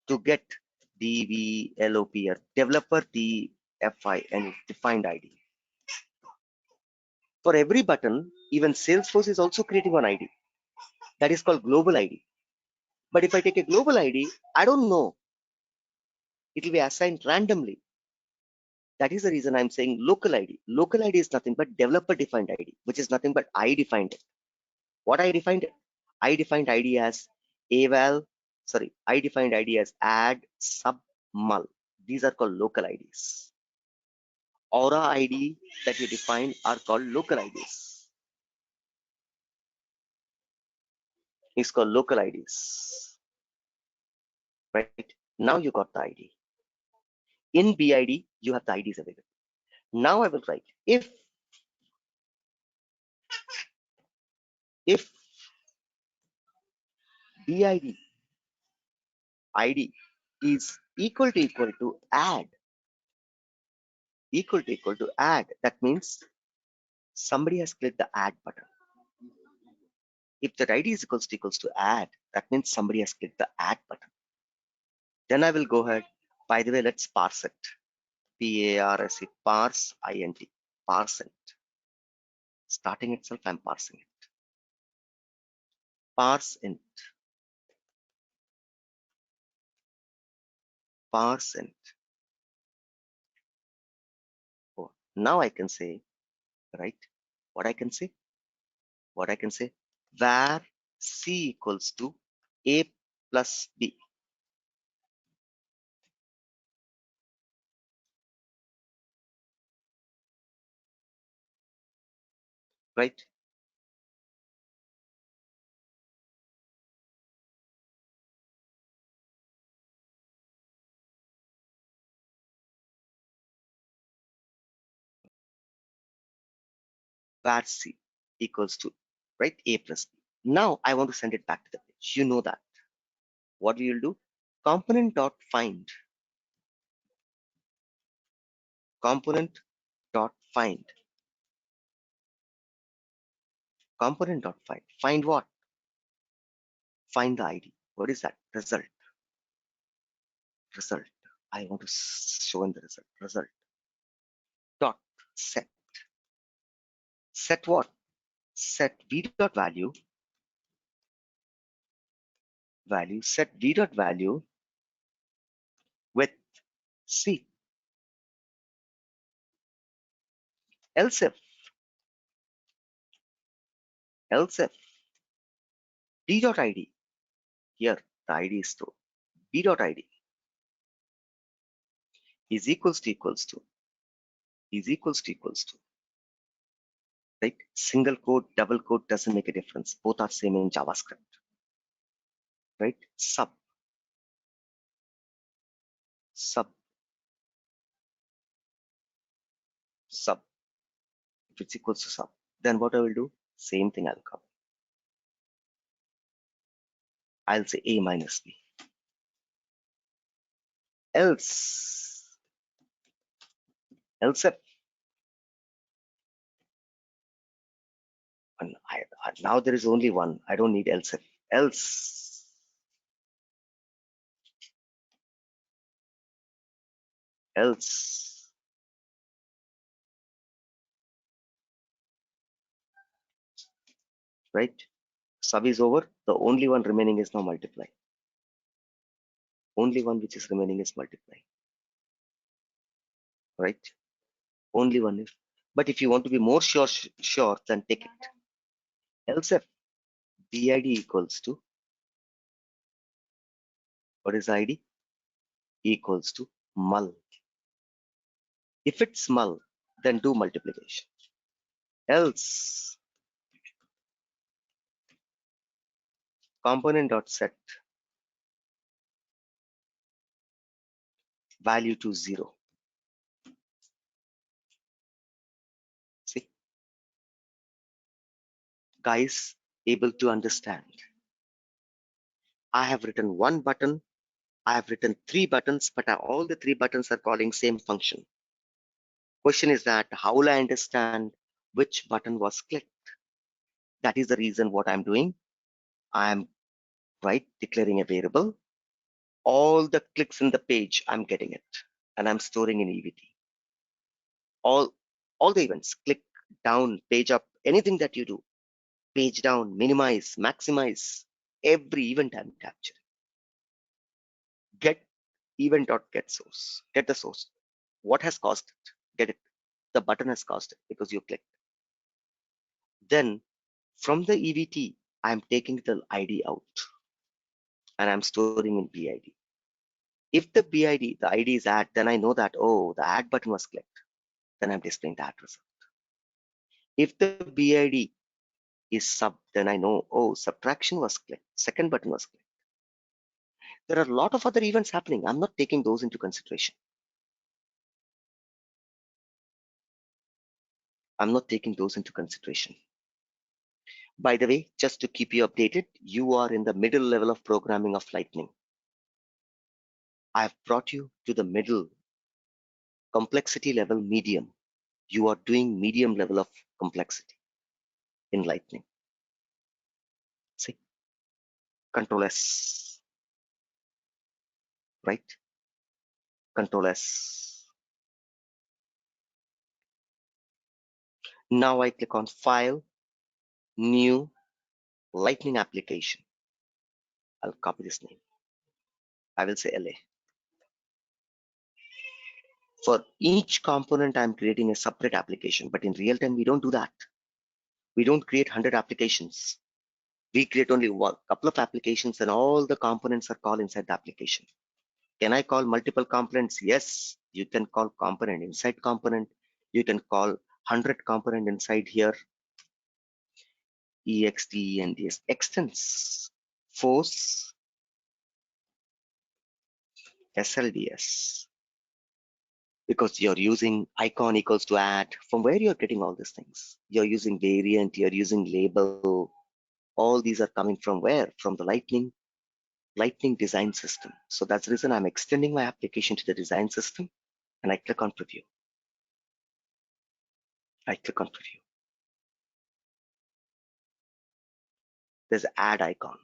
Speaker 2: DVLOP, developer DFIN defined ID. For every button, even Salesforce is also creating one ID. That is called global ID. But if I take a global ID, I don't know. It will be assigned randomly. That is the reason I'm saying local ID. Local ID is nothing but developer defined ID, which is nothing but I defined it. What I defined it? I defined ID as I defined ID as add sub mul. These are called local IDs. Aura ID that you define are called local IDs. It's called local IDs. Right? Now you got the ID. In BID, you have the IDs available. Now I will write if BID ID is equal to add, that means somebody has clicked the add button. If that ID is equals to add, that means somebody has clicked the add button. Then I will go ahead. By the way, let's parse it. PARSE, parse int, parse it. Starting itself, I'm parsing it. Parse int. Parse int. Oh, now I can say, right? What I can say? Var C equals to A plus B. Right? Var C equals to, right, A plus B. Now I want to send it back to the page. You know that. What we will do? Component dot find. Component dot find. Component dot find. Find what? Find the ID. What is that? Result. Result. I want to show in the result. Result. Dot set. Set what? Set v dot value. Set v dot value with C. Else if d dot id, here the id is stored, b dot id is equals to right? Single quote, double quote doesn't make a difference. Both are same in JavaScript, right? Sub. If it's equals to sub, then what I will do? Same thing I'll cover. I'll say A minus B. Else if, and now there is only one. I don't need else if. Else right? Sub is over. The only one remaining is now multiply. Only one which is remaining is multiply. Right? Only one is. But if you want to be more sure, then take it. Else if BID equals to, what is ID? Equals to mul. If it's mul, then do multiplication. Else component dot set value to 0. See, guys, able to understand. I have written one button. I have written 3 buttons, but all the 3 buttons are calling same function. Question is that how will I understand which button was clicked? That is the reason what I'm doing. I'm declaring a variable. All the clicks in the page, I'm getting it, and I'm storing in EVT. All the events, click down, page up, anything that you do, page down, minimize, maximize, every event I'm capturing. Get event.get source, get the source. What has caused it? Get it. The button has caused it because you clicked. Then from the EVT, I'm taking the ID out and I'm storing in BID. If the BID, the ID is add, then I know that, oh, the add button was clicked. Then I'm displaying that result. If the BID is sub, then I know, oh, subtraction was clicked, second button was clicked. There are a lot of other events happening. I'm not taking those into consideration. I'm not taking those into consideration. By the way, just to keep you updated, you are in the middle level of programming of Lightning. I've brought you to the middle complexity level medium. You are doing medium level of complexity in Lightning. See, Control S, right? Control S. Now I click on File, New, Lightning Application. I'll copy this name. I will say LA. For each component, I'm creating a separate application, but in real time, we don't do that. We don't create 100 applications. We create only one couple of applications and all the components are called inside the application. Can I call multiple components? Yes, you can call component inside component. You can call 100 component inside here. EXT and DS extends, force, SLDS. Because you're using icon equals to add. From where you're getting all these things? You're using variant, you're using label. All these are coming from where? From the Lightning design system. So that's the reason I'm extending my application to the design system and I click on preview. I click on preview. There's an add icon.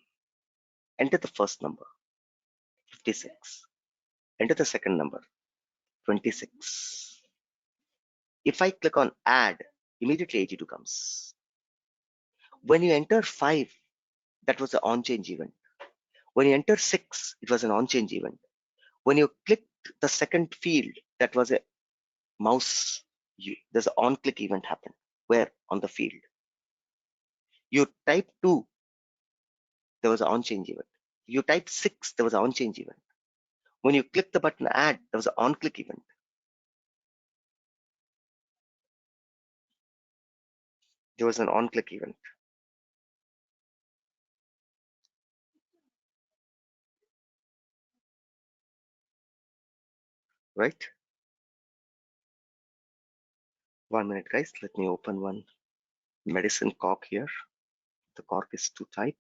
Speaker 2: Enter the first number, 56. Enter the second number, 26. If I click on add, immediately 82 comes. When you enter 5, that was an on-change event. When you enter 6, it was an on-change event. When you clicked the second field, that was a mouse, there's an on-click event happened. Where? On the field. You type 2, there was an on-change event. You type 6, there was an on-change event. When you click the button add, there was an on-click event. There was an on-click event. Right? 1 minute, guys. Let me open one medicine cork here. The cork is to type.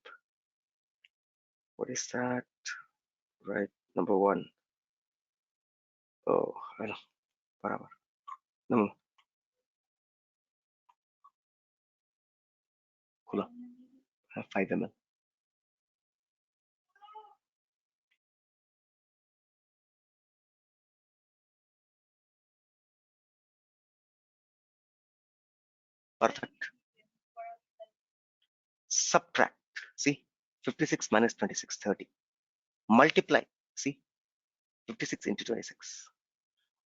Speaker 2: What is that? Right, number 1. Oh, I know. Whatever. No. Cool. 5 ml. Perfect. Subtract. See, 56 minus 26, 30. Multiply. See, 56 into 26.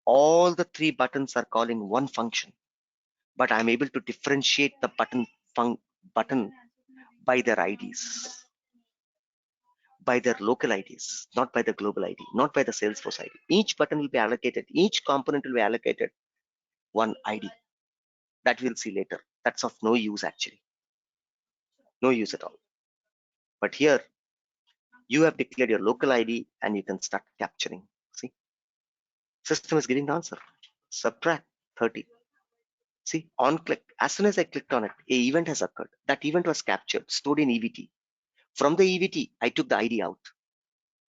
Speaker 2: All the 3 buttons are calling one function, but I'm able to differentiate the button by their IDs, by their local IDs, not by the global ID, not by the Salesforce ID. Each button will be allocated, each component will be allocated one ID. That we'll see later. That's of no use actually. No use at all. But here, you have declared your local ID and you can start capturing. See, System is giving the answer. Subtract 30. See, on click, as soon as I clicked on it, a event has occurred. That event was captured, stored in EVT. From the EVT, I took the ID out.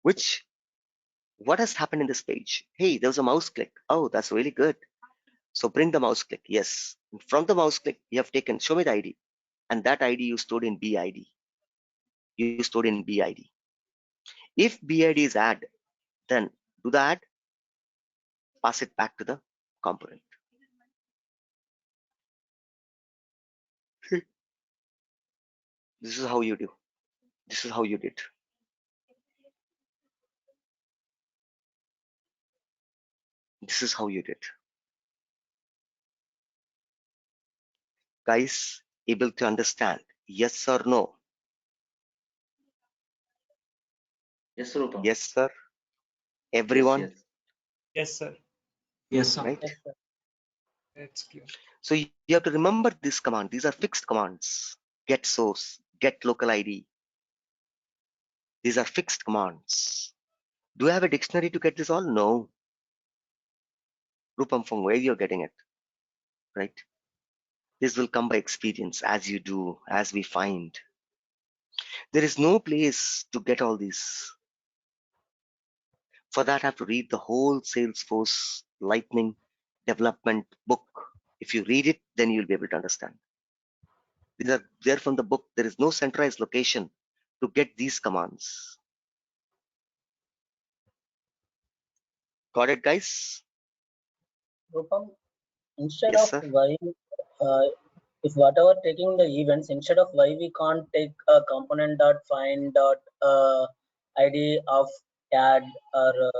Speaker 2: What has happened in this page? Hey, there was a mouse click. Oh, that's really good. So bring the mouse click. Yes. And from the mouse click, you have taken, show me the ID. And that ID you stored in BID. You stored in BID. If BID is add, then do the add, pass it back to the component. This is how you do. This is how you did. This is how you did. Guys, able to understand? Yes or no?
Speaker 7: Yes, Rupam.
Speaker 2: Yes, sir. Everyone?
Speaker 7: Yes.
Speaker 8: Yes, sir.
Speaker 3: Yes, sir.
Speaker 2: Right?
Speaker 6: Yes, sir.
Speaker 8: It's clear.
Speaker 2: So you have to remember this command. These are fixed commands. Get source, get local ID. These are fixed commands. Do I have a dictionary to get this all? No. Rupam, from where you're getting it, right? This will come by experience as you do, as we find. There is no place to get all these. For that, I have to read the whole Salesforce Lightning development book. If you read it, then you'll be able to understand. These are there from the book. There is no centralized location to get these commands. Got it, guys?
Speaker 6: Rupam, instead
Speaker 2: Yes,
Speaker 6: of
Speaker 2: sir.
Speaker 6: why, if whatever taking the events, instead of why we can't take a component dot find dot ID of add, or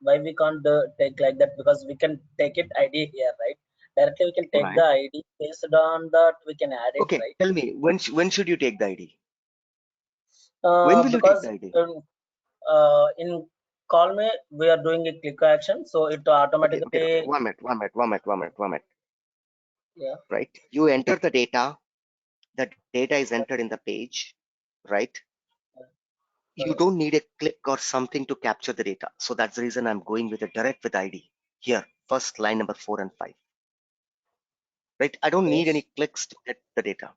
Speaker 6: why we can't take like that, because we can take it ID here, right? Directly we can take
Speaker 2: Right.
Speaker 6: the ID, based on that we can add it,
Speaker 2: Okay,
Speaker 6: right?
Speaker 2: tell me, when should you take the ID? When will you take
Speaker 6: Because
Speaker 2: the ID?
Speaker 6: in call me we are doing a click action, so it automatically.
Speaker 2: Okay. 1 minute.
Speaker 6: Yeah.
Speaker 2: Right? You enter the data. The data is entered in the page, right? You don't need a click or something to capture the data. So that's the reason I'm going with a direct with ID here. First line number 4 and 5. Right? I don't need
Speaker 6: Yes.
Speaker 2: any clicks to get the data.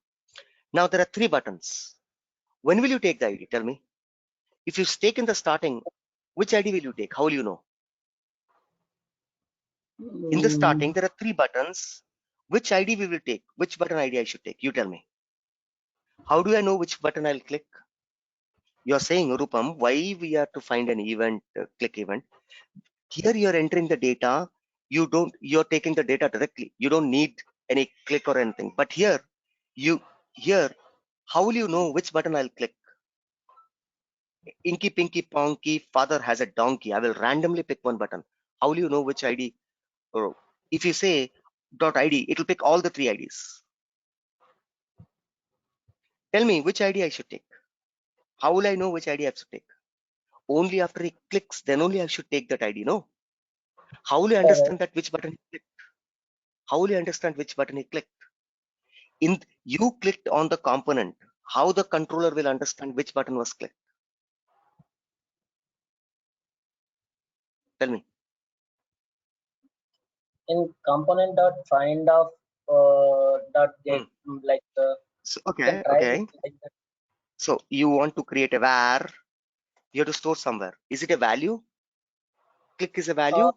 Speaker 2: Now there are 3 buttons. When will you take the ID? Tell me. If you stake in the starting, which ID will you take? How will you know? In the starting, there are 3 buttons. Which ID we will take? Which button ID I should take? You tell me. How do I know which button I'll click? You're saying, Rupam, why we have to find an event, click event? Here you're entering the data. You're taking the data directly. You don't need any click or anything. But here, how will you know which button I'll click? Inky, pinky, ponky, father has a donkey. I will randomly pick one button. How will you know which ID? Or if you say .id, it will pick all the 3 IDs. Tell me which ID I should take. How will I know which ID I have to take? Only after he clicks, then only I should take that ID, no? How will you understand that which button he clicked? How will you understand which button he clicked? You clicked on the component. How the controller will understand which button was clicked? Tell me.
Speaker 6: In component dot find of dot get, like
Speaker 2: So,
Speaker 6: you can try it like that.
Speaker 2: So you want to create a var. You have to store somewhere. Is it a value? Click is a value?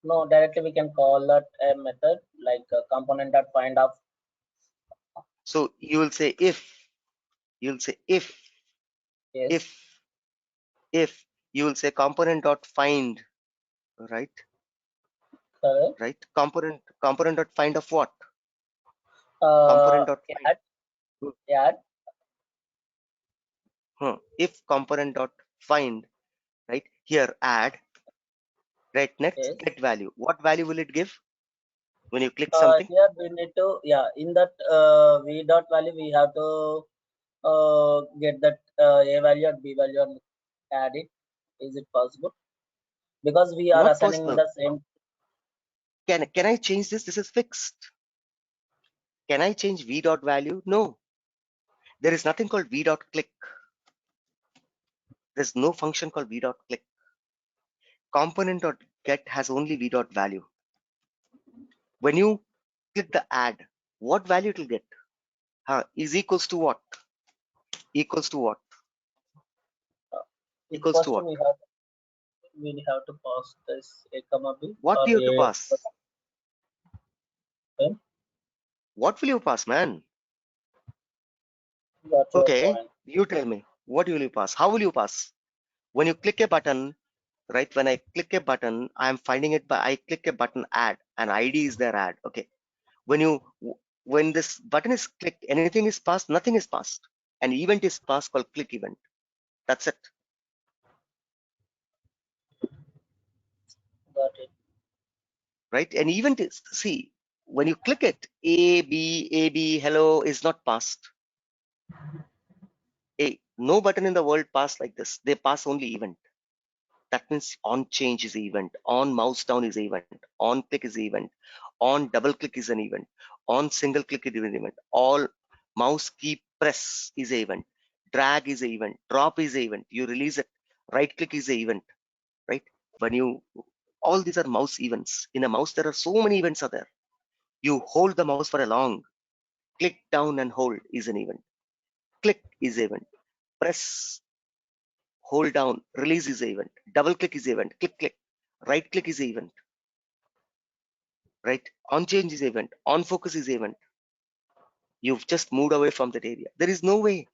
Speaker 6: No, directly we can call that a method like component dot find of.
Speaker 2: So you will say if. You'll say if.
Speaker 6: Yes.
Speaker 2: If you will say component dot find, right?
Speaker 6: Correct.
Speaker 2: Right. Component dot find of what? Component dot find.
Speaker 6: Add.
Speaker 2: If component dot find, right here add, right, next
Speaker 6: Yes.
Speaker 2: get value. What value will it give when you click something?
Speaker 6: Here we need to, in that v dot value we have to get that a value or b value and add it. Is it possible? Because we are
Speaker 2: Not
Speaker 6: assigning
Speaker 2: possible.
Speaker 6: the same.
Speaker 2: Can I change this? This is fixed. Can I change v dot value? No. There is nothing called v dot click. There's no function called v dot click. Component dot get has only v dot value. When you click the add, what value it will get? Is equals to what? Equals to what? Equals to
Speaker 6: First,
Speaker 2: what?
Speaker 6: we have to pass this a comma b.
Speaker 2: What
Speaker 6: Or
Speaker 2: do you have to
Speaker 6: a,
Speaker 2: pass?
Speaker 6: okay?
Speaker 2: What will you pass, man?
Speaker 6: Got your
Speaker 2: Okay,
Speaker 6: point.
Speaker 2: you tell me. What will you pass? How will you pass? When you click a button, right? When I click a button, I'm finding it by I click a button add, and ID is there add. Okay. When this button is clicked, anything is passed, nothing is passed. An event is passed called click event. That's it.
Speaker 6: Got it.
Speaker 2: Right? An event is, see, when you click it, A, B, hello is not passed. No button in the world pass like this. They pass only event. That means on change is event, on mouse down is event, on click is event, on double click is an event, on single click is an event, all mouse key press is an event, drag is an event, drop is an event, you release it, right click is an event, right? When you, all these are mouse events. In a mouse, there are so many events are there. You hold the mouse for a long, click down and hold is an event, click is event, press, hold down, release is event, double click is event, click, right click is event, right? On change is event, on focus is event. You've just moved away from that area. There is no way.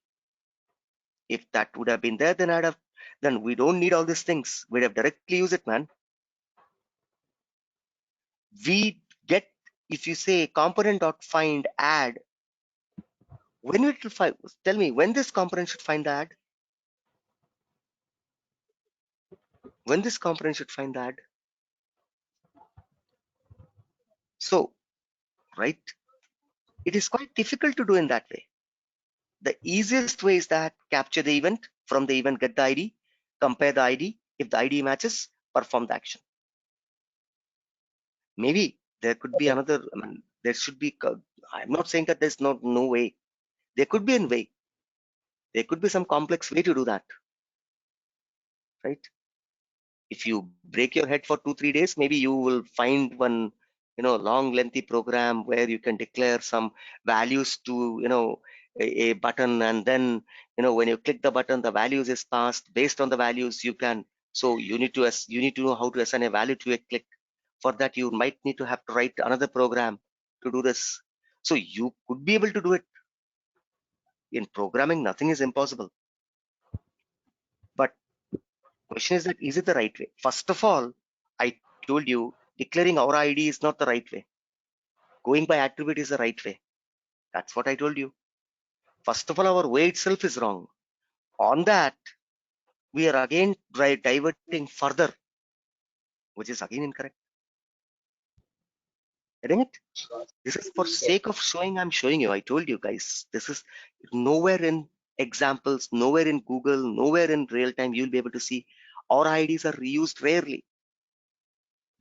Speaker 2: If that would have been there, then we don't need all these things. We'd have directly used it, man. We get, if you say component.find add, when it will find, tell me when this component should find the add? When this component should find the add? So, right, it is quite difficult to do in that way. The easiest way is that capture the event, from the event get the ID, compare the ID. If the ID matches, perform the action. Maybe there could be another, I mean, there should be, I'm not saying that there's no way. There could be a way. There could be some complex way to do that, right? If you break your head for 2-3 days, maybe you will find one, long lengthy program where you can declare some values to, a button, and then, when you click the button, the values is passed. Based on the values, you can, so you need to know how to assign a value to a click. For that, you might need to have to write another program to do this. So you could be able to do it. In programming, nothing is impossible. But question is that, is it the right way? First of all, I told you declaring Auraid is not the right way. Going by attribute is the right way. That's what I told you. First of all, our way itself is wrong. On that, we are again diverting further, which is again incorrect. Getting it? This is for sake of showing, I'm showing you. I told you guys, this is nowhere in examples, nowhere in Google, nowhere in real time you'll be able to see. Our IDs are reused rarely.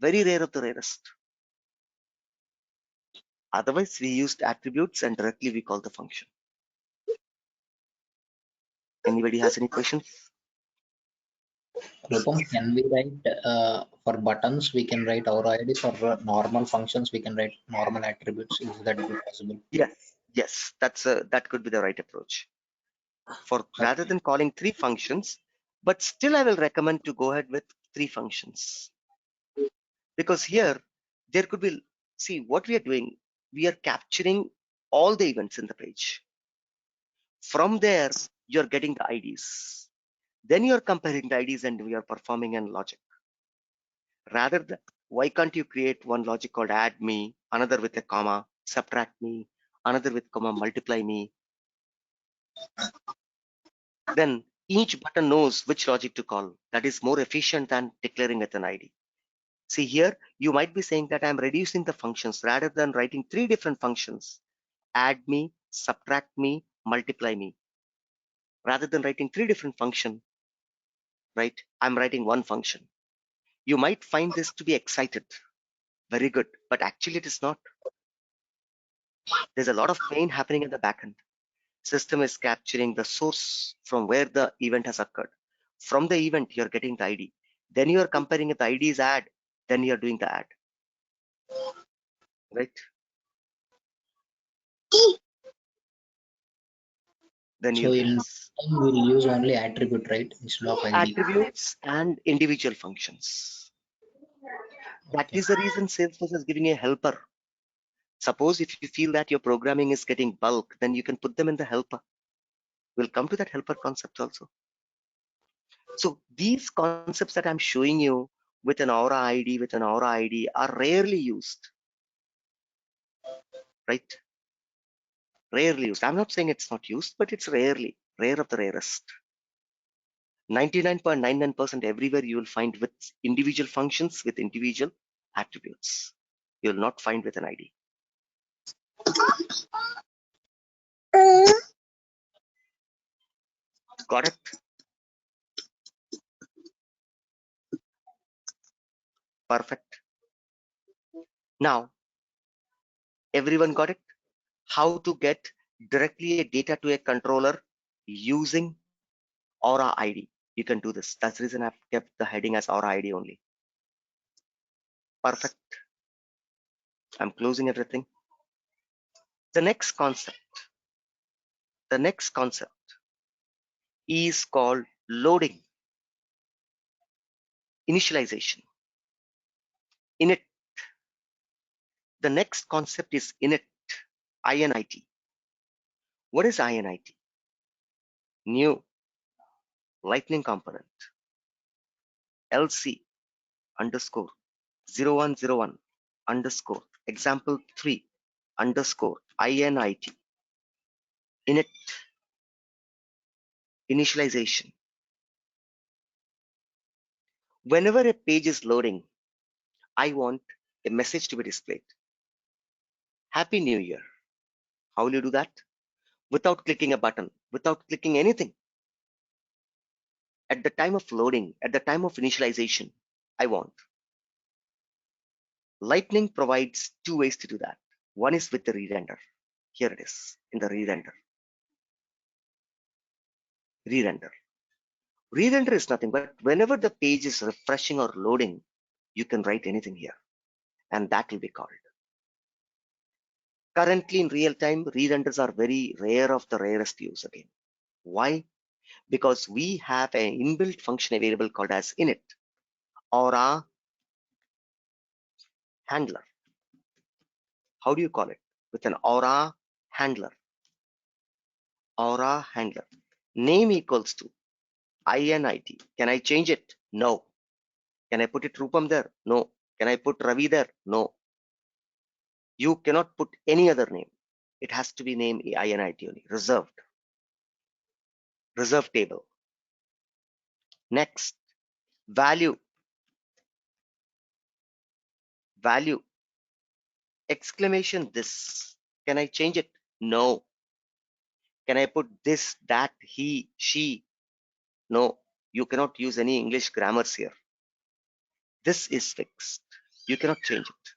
Speaker 2: Very rare of the rarest. Otherwise, we used attributes and directly we call the function. Anybody has any questions?
Speaker 3: Rupam, can we write for buttons, we can write Auraid, for normal functions, we can write normal attributes. Is that possible?
Speaker 2: Yes, that could be the right approach. For rather than calling 3 functions, but still I will recommend to go ahead with 3 functions. Because here, there could be, see what we are doing, we are capturing all the events in the page. From there, you're getting the IDs. Then you're comparing the IDs and we are performing an logic. Rather than, why can't you create one logic called add me, another with a comma, subtract me, another with comma, multiply me. Then each button knows which logic to call. That is more efficient than declaring with an ID. See here, you might be saying that I'm reducing the functions rather than writing 3 different functions. Add me, subtract me, multiply me. Rather than writing 3 different functions, right? I'm writing one function. You might find this to be excited. Very good, but actually it is not. There's a lot of pain happening in the backend. System is capturing the source from where the event has occurred. From the event, you're getting the ID. Then you're comparing if the ID is add, then you're doing the add, right? Then
Speaker 3: So
Speaker 2: you'll
Speaker 3: in
Speaker 2: have
Speaker 3: we'll use only attribute, right, instead of ID.
Speaker 2: attributes and individual functions. That
Speaker 3: Okay.
Speaker 2: is the reason Salesforce is giving a helper. Suppose if you feel that your programming is getting bulk, then you can put them in the helper. We'll come to that helper concept also. So these concepts that I'm showing you with an Aura ID, are rarely used, right? Rarely used. I'm not saying it's not used, but it's rare of the rarest. 99.99% everywhere you will find with individual functions with individual attributes. You'll not find with an ID. Got it? Perfect. Now, everyone got it? How to get directly a data to a controller using Aura ID. You can do this. That's the reason I've kept the heading as Aura ID only. Perfect. I'm closing everything. The next concept is called loading, initialization, init. The next concept is init, init. What is init? New lightning component, lc underscore 0101 underscore example 3 underscore init, init, initialization. Whenever a page is loading, I want a message to be displayed. Happy New Year. How will you do that? Without clicking a button, without clicking anything. At the time of loading, at the time of initialization, I want. Lightning provides two ways to do that. One is with the re-render. Here it is in the re-render. Re-render. Re-render is nothing but whenever the page is refreshing or loading, you can write anything here, and that will be called. Currently in real time, re-renders are very rare of the rarest use again. Why? Because we have an inbuilt function available called as init, Aura handler. How do you call it? With an Aura handler. Aura handler. Name equals to init. Can I change it? No. Can I put it Rupam there? No. Can I put Ravi there? No. You cannot put any other name. It has to be named init only. Reserved. Reserved table. Next. Value. Value. Exclamation this. Can I change it? No. Can I put this, that, he, she? No. You cannot use any English grammars here. This is fixed. You cannot change it.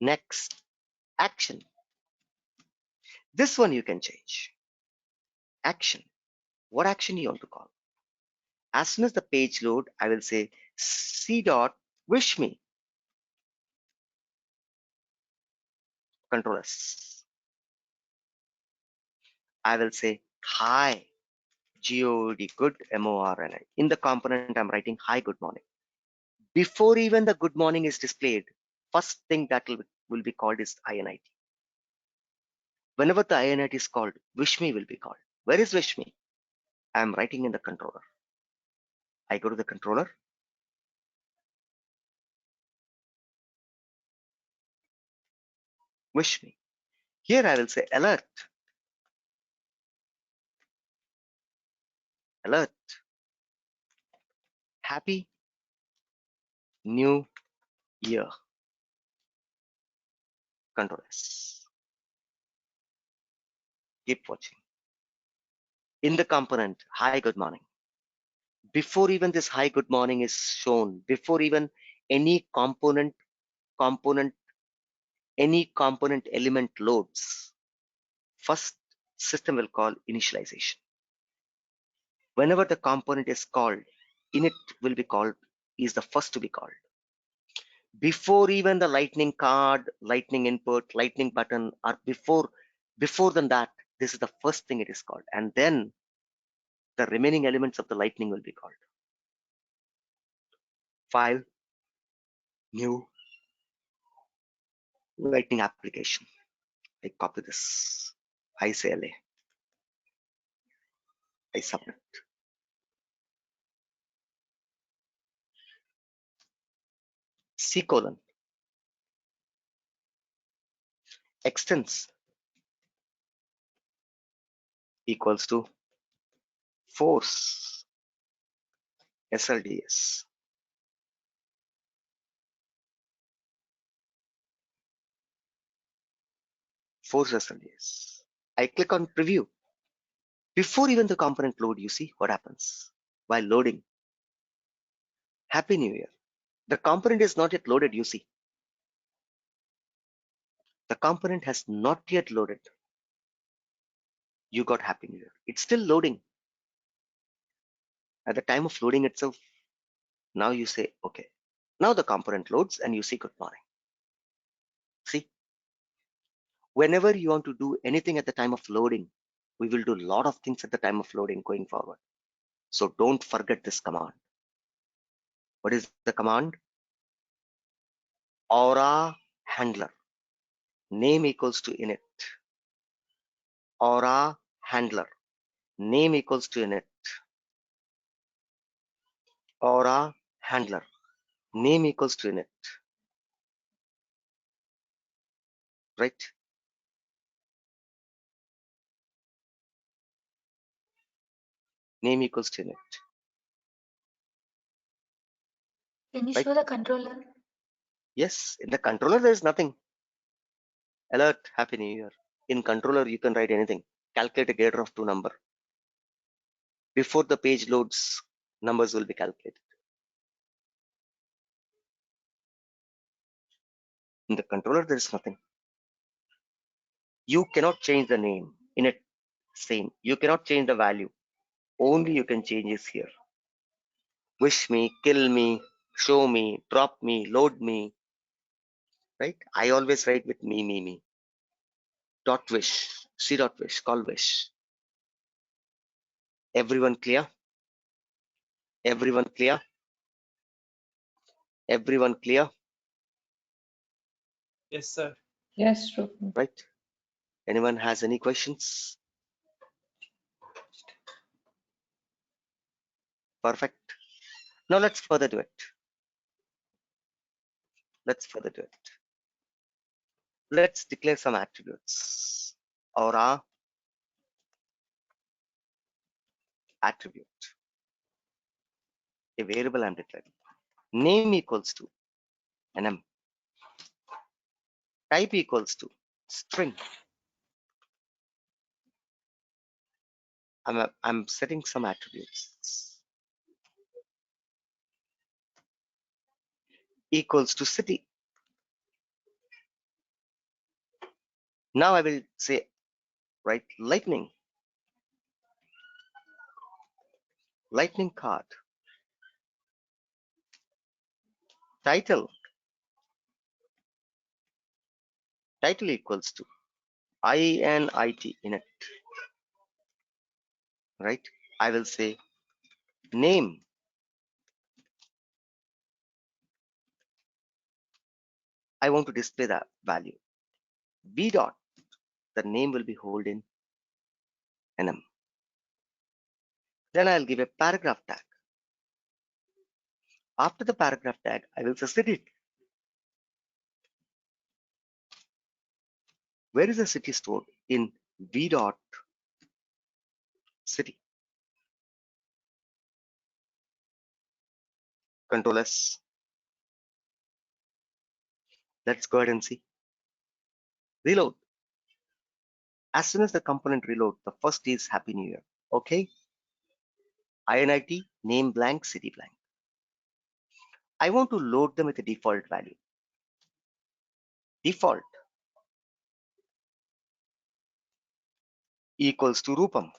Speaker 2: Next. Action. This one you can change. Action. What action you want to call? As soon as the page load, I will say c dot wish me. Control S. I will say hi, G-O-D, good, M-O-R-N-I. In the component, I'm writing hi, good morning. Before even the good morning is displayed, first thing that will be called is init. Whenever the init is called, wish me will be called. Where is wish me? I'm writing in the controller. I go to the controller. Wish me. Here I will say alert. Alert. Happy New Year. Control S. Keep watching. In the component, hi, good morning. Before even this hi, good morning is shown, before even any component element loads, first system will call initialization. Whenever the component is called, init will be called, is the first to be called. before even the lightning card, lightning input, lightning button, or before than that, this is the first thing it is called, and then the remaining elements of the lightning will be called. File, new, lightning application. I copy this. I say LA. I submit. C colon. Extends equals to force SLDS. Force SLDS. I click on preview. Before even the component load, you see what happens while loading. Happy New Year. The component is not yet loaded, you see. The component has not yet loaded. You got Happy New Year. It's still loading. At the time of loading itself, now you say, okay. Now the component loads and you see good morning. See, whenever you want to do anything at the time of loading, we will do a lot of things at the time of loading going forward. So don't forget this command. What is the command? Aura handler. Name equals to init. Aura handler. Name equals to init. Aura handler. Name equals to init. Right? Name equals to init.
Speaker 9: Can you
Speaker 2: Right?
Speaker 9: show the controller?
Speaker 2: Yes, in the controller there is nothing. Alert, Happy New Year. In controller you can write anything. Calculate a getter of 2 number. Before the page loads, numbers will be calculated. In the controller there is nothing. You cannot change the name. Init, same. You cannot change the value. Only you can change is here. Wish me, kill me, show me, drop me, load me. Right? I always write with me. Dot wish, c dot wish, call wish. Everyone clear? Everyone clear? Everyone clear?
Speaker 8: Yes, sir.
Speaker 4: Yes, true.
Speaker 2: Right? Anyone has any questions? Perfect. Now let's further do it. Let's further do it. Let's declare some attributes. Aura attribute. A variable I'm declaring. Name equals to nm. Type equals to string. I'm setting some attributes. Equals to city. Now I will say, right, lightning card. Title equals to init init. Right? I will say name. I want to display the value. B dot. The name will be held in nm. Then I'll give a paragraph tag. After the paragraph tag, I will say city. Where is the city stored? In v dot city. Control S. Let's go ahead and see. Reload. As soon as the component reload, the first is Happy New Year. Okay. init name blank city blank. I want to load them with a default value. Default equals to Rupam.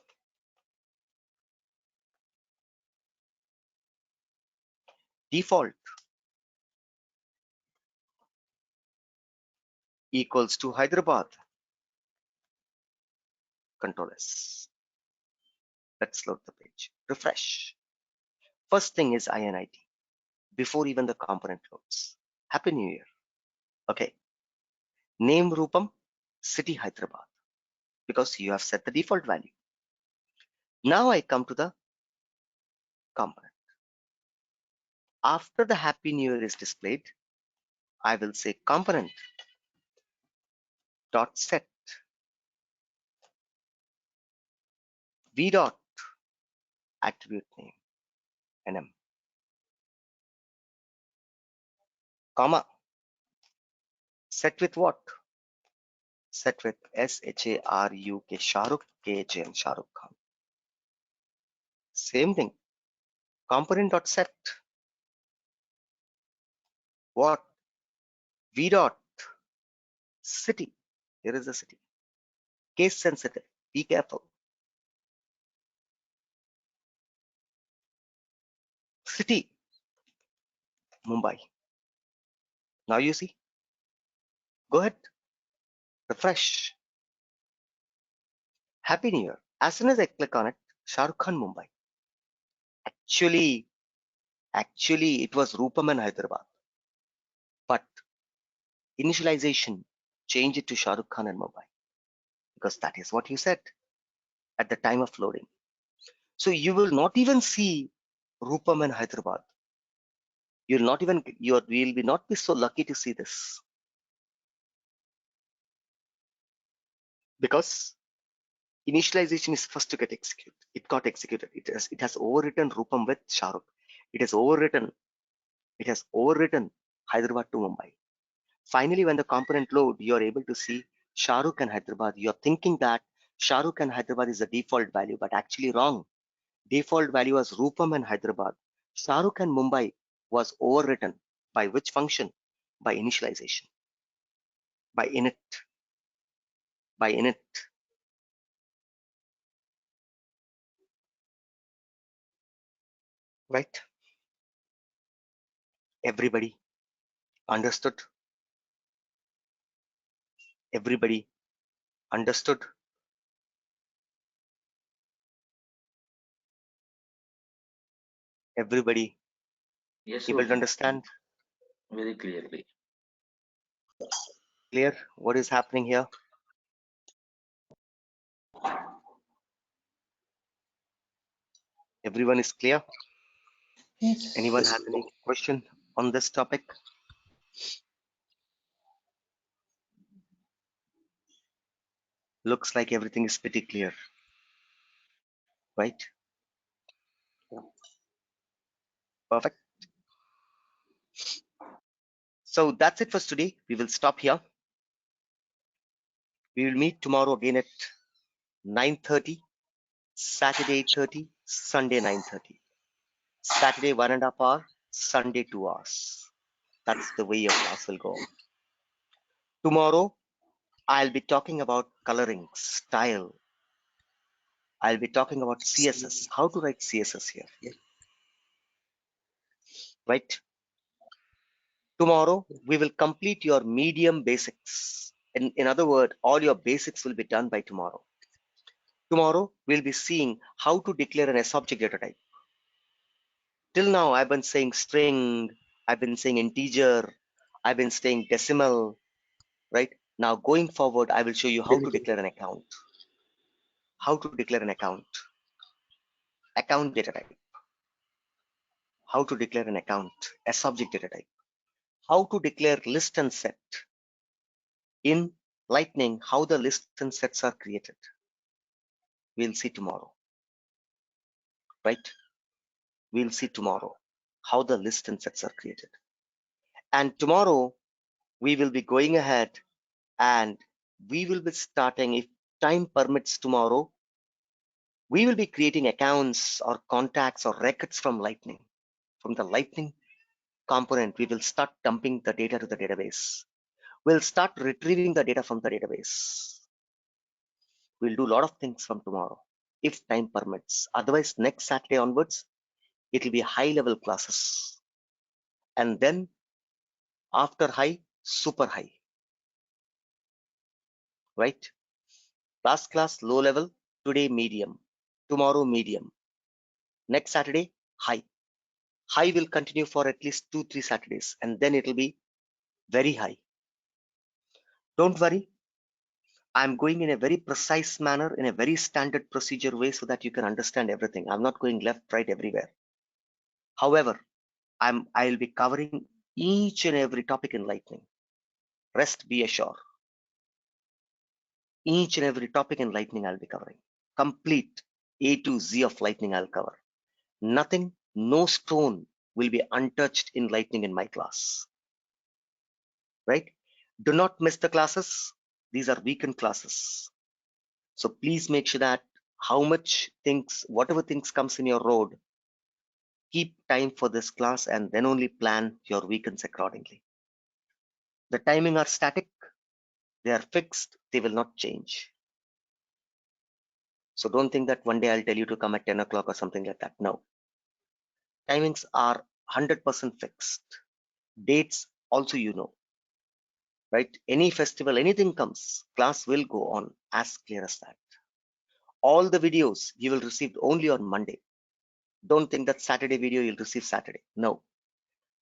Speaker 2: Default equals to Hyderabad. Control S. Let's load the page. Refresh. First thing is init before even the component loads. Happy New Year. Okay. Name Rupam, city Hyderabad, because you have set the default value. Now I come to the component. After the Happy New Year is displayed, I will say component dot set v dot attribute name nm, comma, set with what? Set with SHARUK Shahrukh KHN Shahrukh Khan. Same thing. Component dot set what? V dot city. Here is the city. Case sensitive. Be careful. City Mumbai. Now you see. Go ahead. Refresh. Happy New Year. As soon as I click on it, Shahrukh Khan Mumbai. Actually, it was Rupam and Hyderabad. But initialization, change it to Shahrukh Khan and Mumbai, because that is what you said at the time of loading. So you will not even see Rupam and Hyderabad. You will not be so lucky to see this, because initialization is first to get executed. It got executed. It has overwritten Rupam with Shahrukh. It has overwritten Hyderabad to Mumbai. Finally, when the component load, you are able to see Shahrukh and Hyderabad. You are thinking that Shahrukh and Hyderabad is the default value, but actually wrong. Default value was Rupam and Hyderabad. Shahrukh and Mumbai was overwritten by which function? By initialization, by init. Right? Everybody understood? Everybody understood? Everybody
Speaker 7: Yes,
Speaker 2: able to
Speaker 7: Rupam.
Speaker 2: understand?
Speaker 7: Very clearly.
Speaker 2: Clear what is happening here? Everyone is clear?
Speaker 3: Yes.
Speaker 2: Anyone has any question on this topic? Looks like everything is pretty clear, right? Perfect. So that's it for today. We will stop here. We will meet tomorrow again at 9:30, Saturday 8:30, Sunday 9:30. Saturday 1.5 hours, Sunday 2 hours. That's the way your class will go. Tomorrow, I'll be talking about coloring, style. I'll be talking about CSS, how to write CSS here. Right? Tomorrow, we will complete your medium basics. In other words, all your basics will be done by tomorrow. Tomorrow, we'll be seeing how to declare an S-object data type. Till now, I've been saying string, I've been saying integer, I've been saying decimal, right? Now, going forward, I will show you how to declare an account. How to declare an account data type. How to declare an account, S-object data type. How to declare list and set. In Lightning, how the lists and sets are created. We'll see tomorrow, right? We'll see tomorrow how the list and sets are created. And tomorrow, we will be going ahead and we will be starting, if time permits tomorrow, we will be creating accounts or contacts or records from Lightning. From the Lightning component, we will start dumping the data to the database. We'll start retrieving the data from the database. We'll do a lot of things from tomorrow, if time permits. Otherwise, next Saturday onwards, it will be high-level classes. And then after high, super high. right? Last class, low level. Today, medium. Tomorrow, medium. Next Saturday, high. High will continue for at least 2-3 Saturdays, and then it will be very high. Don't worry. I'm going in a very precise manner, in a very standard procedure way, so that you can understand everything. I'm not going left, right, everywhere. However, I'll be covering each and every topic in Lightning. Rest be assured. Each and every topic in Lightning I'll be covering. Complete A to Z of Lightning I'll cover. Nothing, no stone will be untouched in Lightning in my class. Right? Do not miss the classes. These are weekend classes. So please make sure that whatever things comes in your road, keep time for this class and then only plan your weekends accordingly. The timing are static. They are fixed. They will not change. So don't think that one day I'll tell you to come at 10 o'clock or something like that. No. Timings are 100% fixed. Dates also, right? Any festival, anything comes, class will go on as clear as that. All the videos you will receive only on Monday. Don't think that Saturday video you'll receive Saturday. No.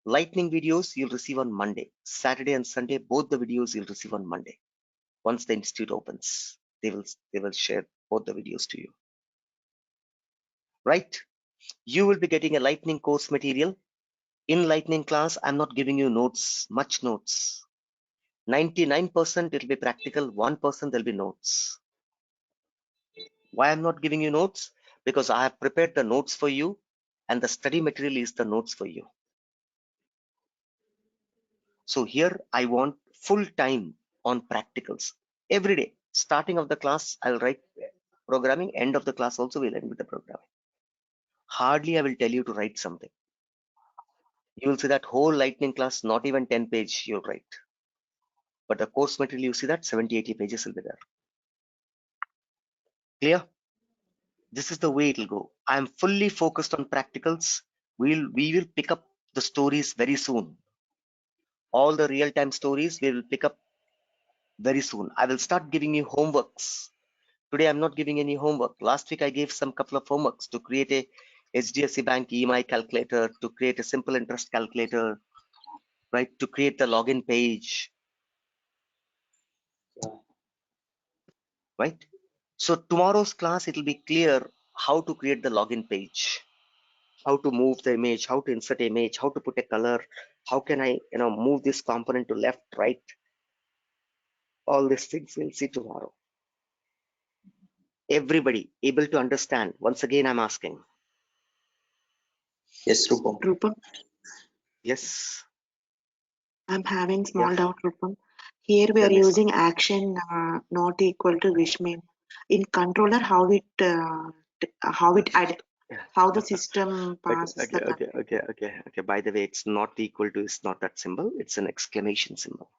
Speaker 2: Lightning videos you'll receive on Monday. Saturday and Sunday, both the videos you'll receive on Monday. Once the institute opens, they will share both the videos to you. Right? You will be getting a Lightning course material. In Lightning class, I'm not giving you notes, much notes. 99% it'll be practical, 1% there'll be notes. Why I'm not giving you notes? Because I have prepared the notes for you and the study material is the notes for you. So here I want full time on practicals. Every day, starting of the class, I'll write programming, end of the class also we'll end with the programming. Hardly I will tell you to write something. You will see that whole Lightning class, not even 10 pages you'll write. But the course material, you see that 70-80 pages will be there. Clear? This is the way it will go. I am fully focused on practicals. We will pick up the stories very soon. All the real-time stories we will pick up very soon. I will start giving you homeworks. Today I'm not giving any homework. Last week I gave some couple of homeworks to create a HDFC Bank EMI calculator, to create a simple interest calculator, right? To create the login page, right? So tomorrow's class, it will be clear how to create the login page, how to move the image, how to insert image, how to put a color, how can I move this component to left, right? All these things we'll see tomorrow. Everybody able to understand? Once again, I'm asking.
Speaker 9: Yes, Rupam.
Speaker 5: Rupam,
Speaker 2: Yes.
Speaker 5: I'm having small doubt, Rupam. Here we are using action not equal to which mean in controller how the system passes the control.
Speaker 2: Okay. By the way, it's not equal to is not that symbol. It's an exclamation symbol.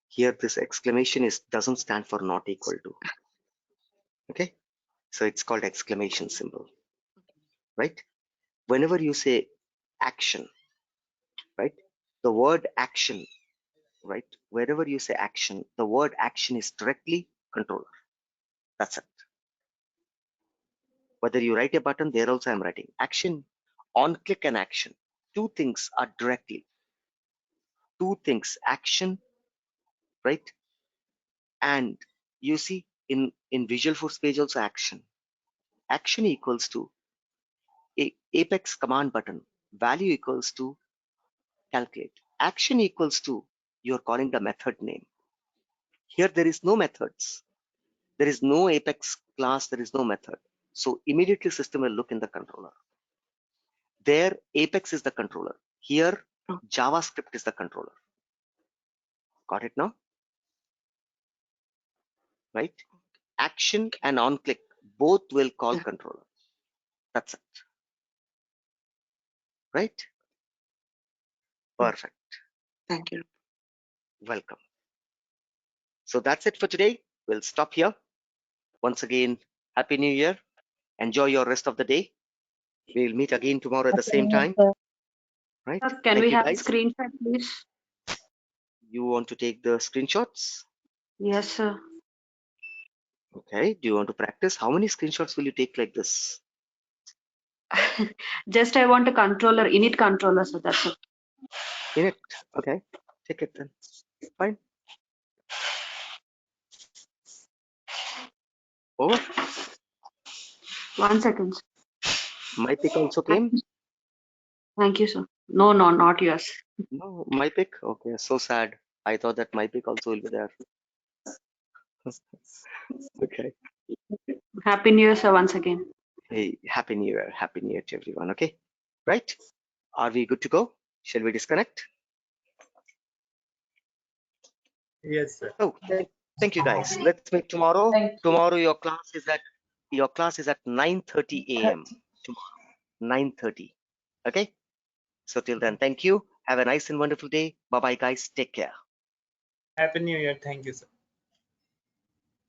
Speaker 2: Here, this exclamation doesn't stand for not equal to. Okay, so it's called exclamation symbol, right? Whenever you say action, right? The word action, right? Wherever you say action, the word action is directly controller. That's it. Whether you write a button, there also I'm writing action, on click and action. Two things are directly. Two things, action, right? And you see in Visualforce page also action. Action equals to apex command button. Value equals to calculate. Action equals to you're calling the method name. Here there is no methods. There is no apex class. There is no method. So immediately system will look in the controller. There apex is the controller. Here JavaScript is the controller. Got it now? Right? Action and on click both will call controller. That's it. Right? Perfect.
Speaker 5: Thank you.
Speaker 2: Welcome. So that's it for today. We'll stop here. Once again, Happy New Year. Enjoy your rest of the day. We'll meet again tomorrow at the same time. Right?
Speaker 10: Sir, can
Speaker 2: Thank
Speaker 10: we
Speaker 2: you,
Speaker 10: have a
Speaker 2: guys.
Speaker 10: screenshot, please?
Speaker 2: You want to take the screenshots?
Speaker 9: Yes, sir.
Speaker 2: Okay. Do you want to practice? How many screenshots will you take like this?
Speaker 9: Just I want a controller, init controller, so that's it.
Speaker 2: Init. Okay. Take it then. Fine. Over.
Speaker 9: 1 second.
Speaker 2: My pick also
Speaker 9: Thank
Speaker 2: came.
Speaker 9: you, thank you, sir. No, no, not yours.
Speaker 2: No, my pick. Okay. So sad. I thought that my pick also will be there. Okay.
Speaker 9: Happy New Year, sir, once again.
Speaker 2: Hey, Happy New Year. Happy New Year to everyone. Okay. Right. Are we good to go? Shall we disconnect?
Speaker 8: Yes, sir.
Speaker 2: Oh, thank you guys. Let's meet tomorrow.
Speaker 4: Thank you.
Speaker 2: Tomorrow your class is at 9:30 a.m. Tomorrow, 9:30. Okay. So till then, thank you. Have a nice and wonderful day. Bye bye, guys. Take care.
Speaker 8: Happy New Year. Thank you, sir.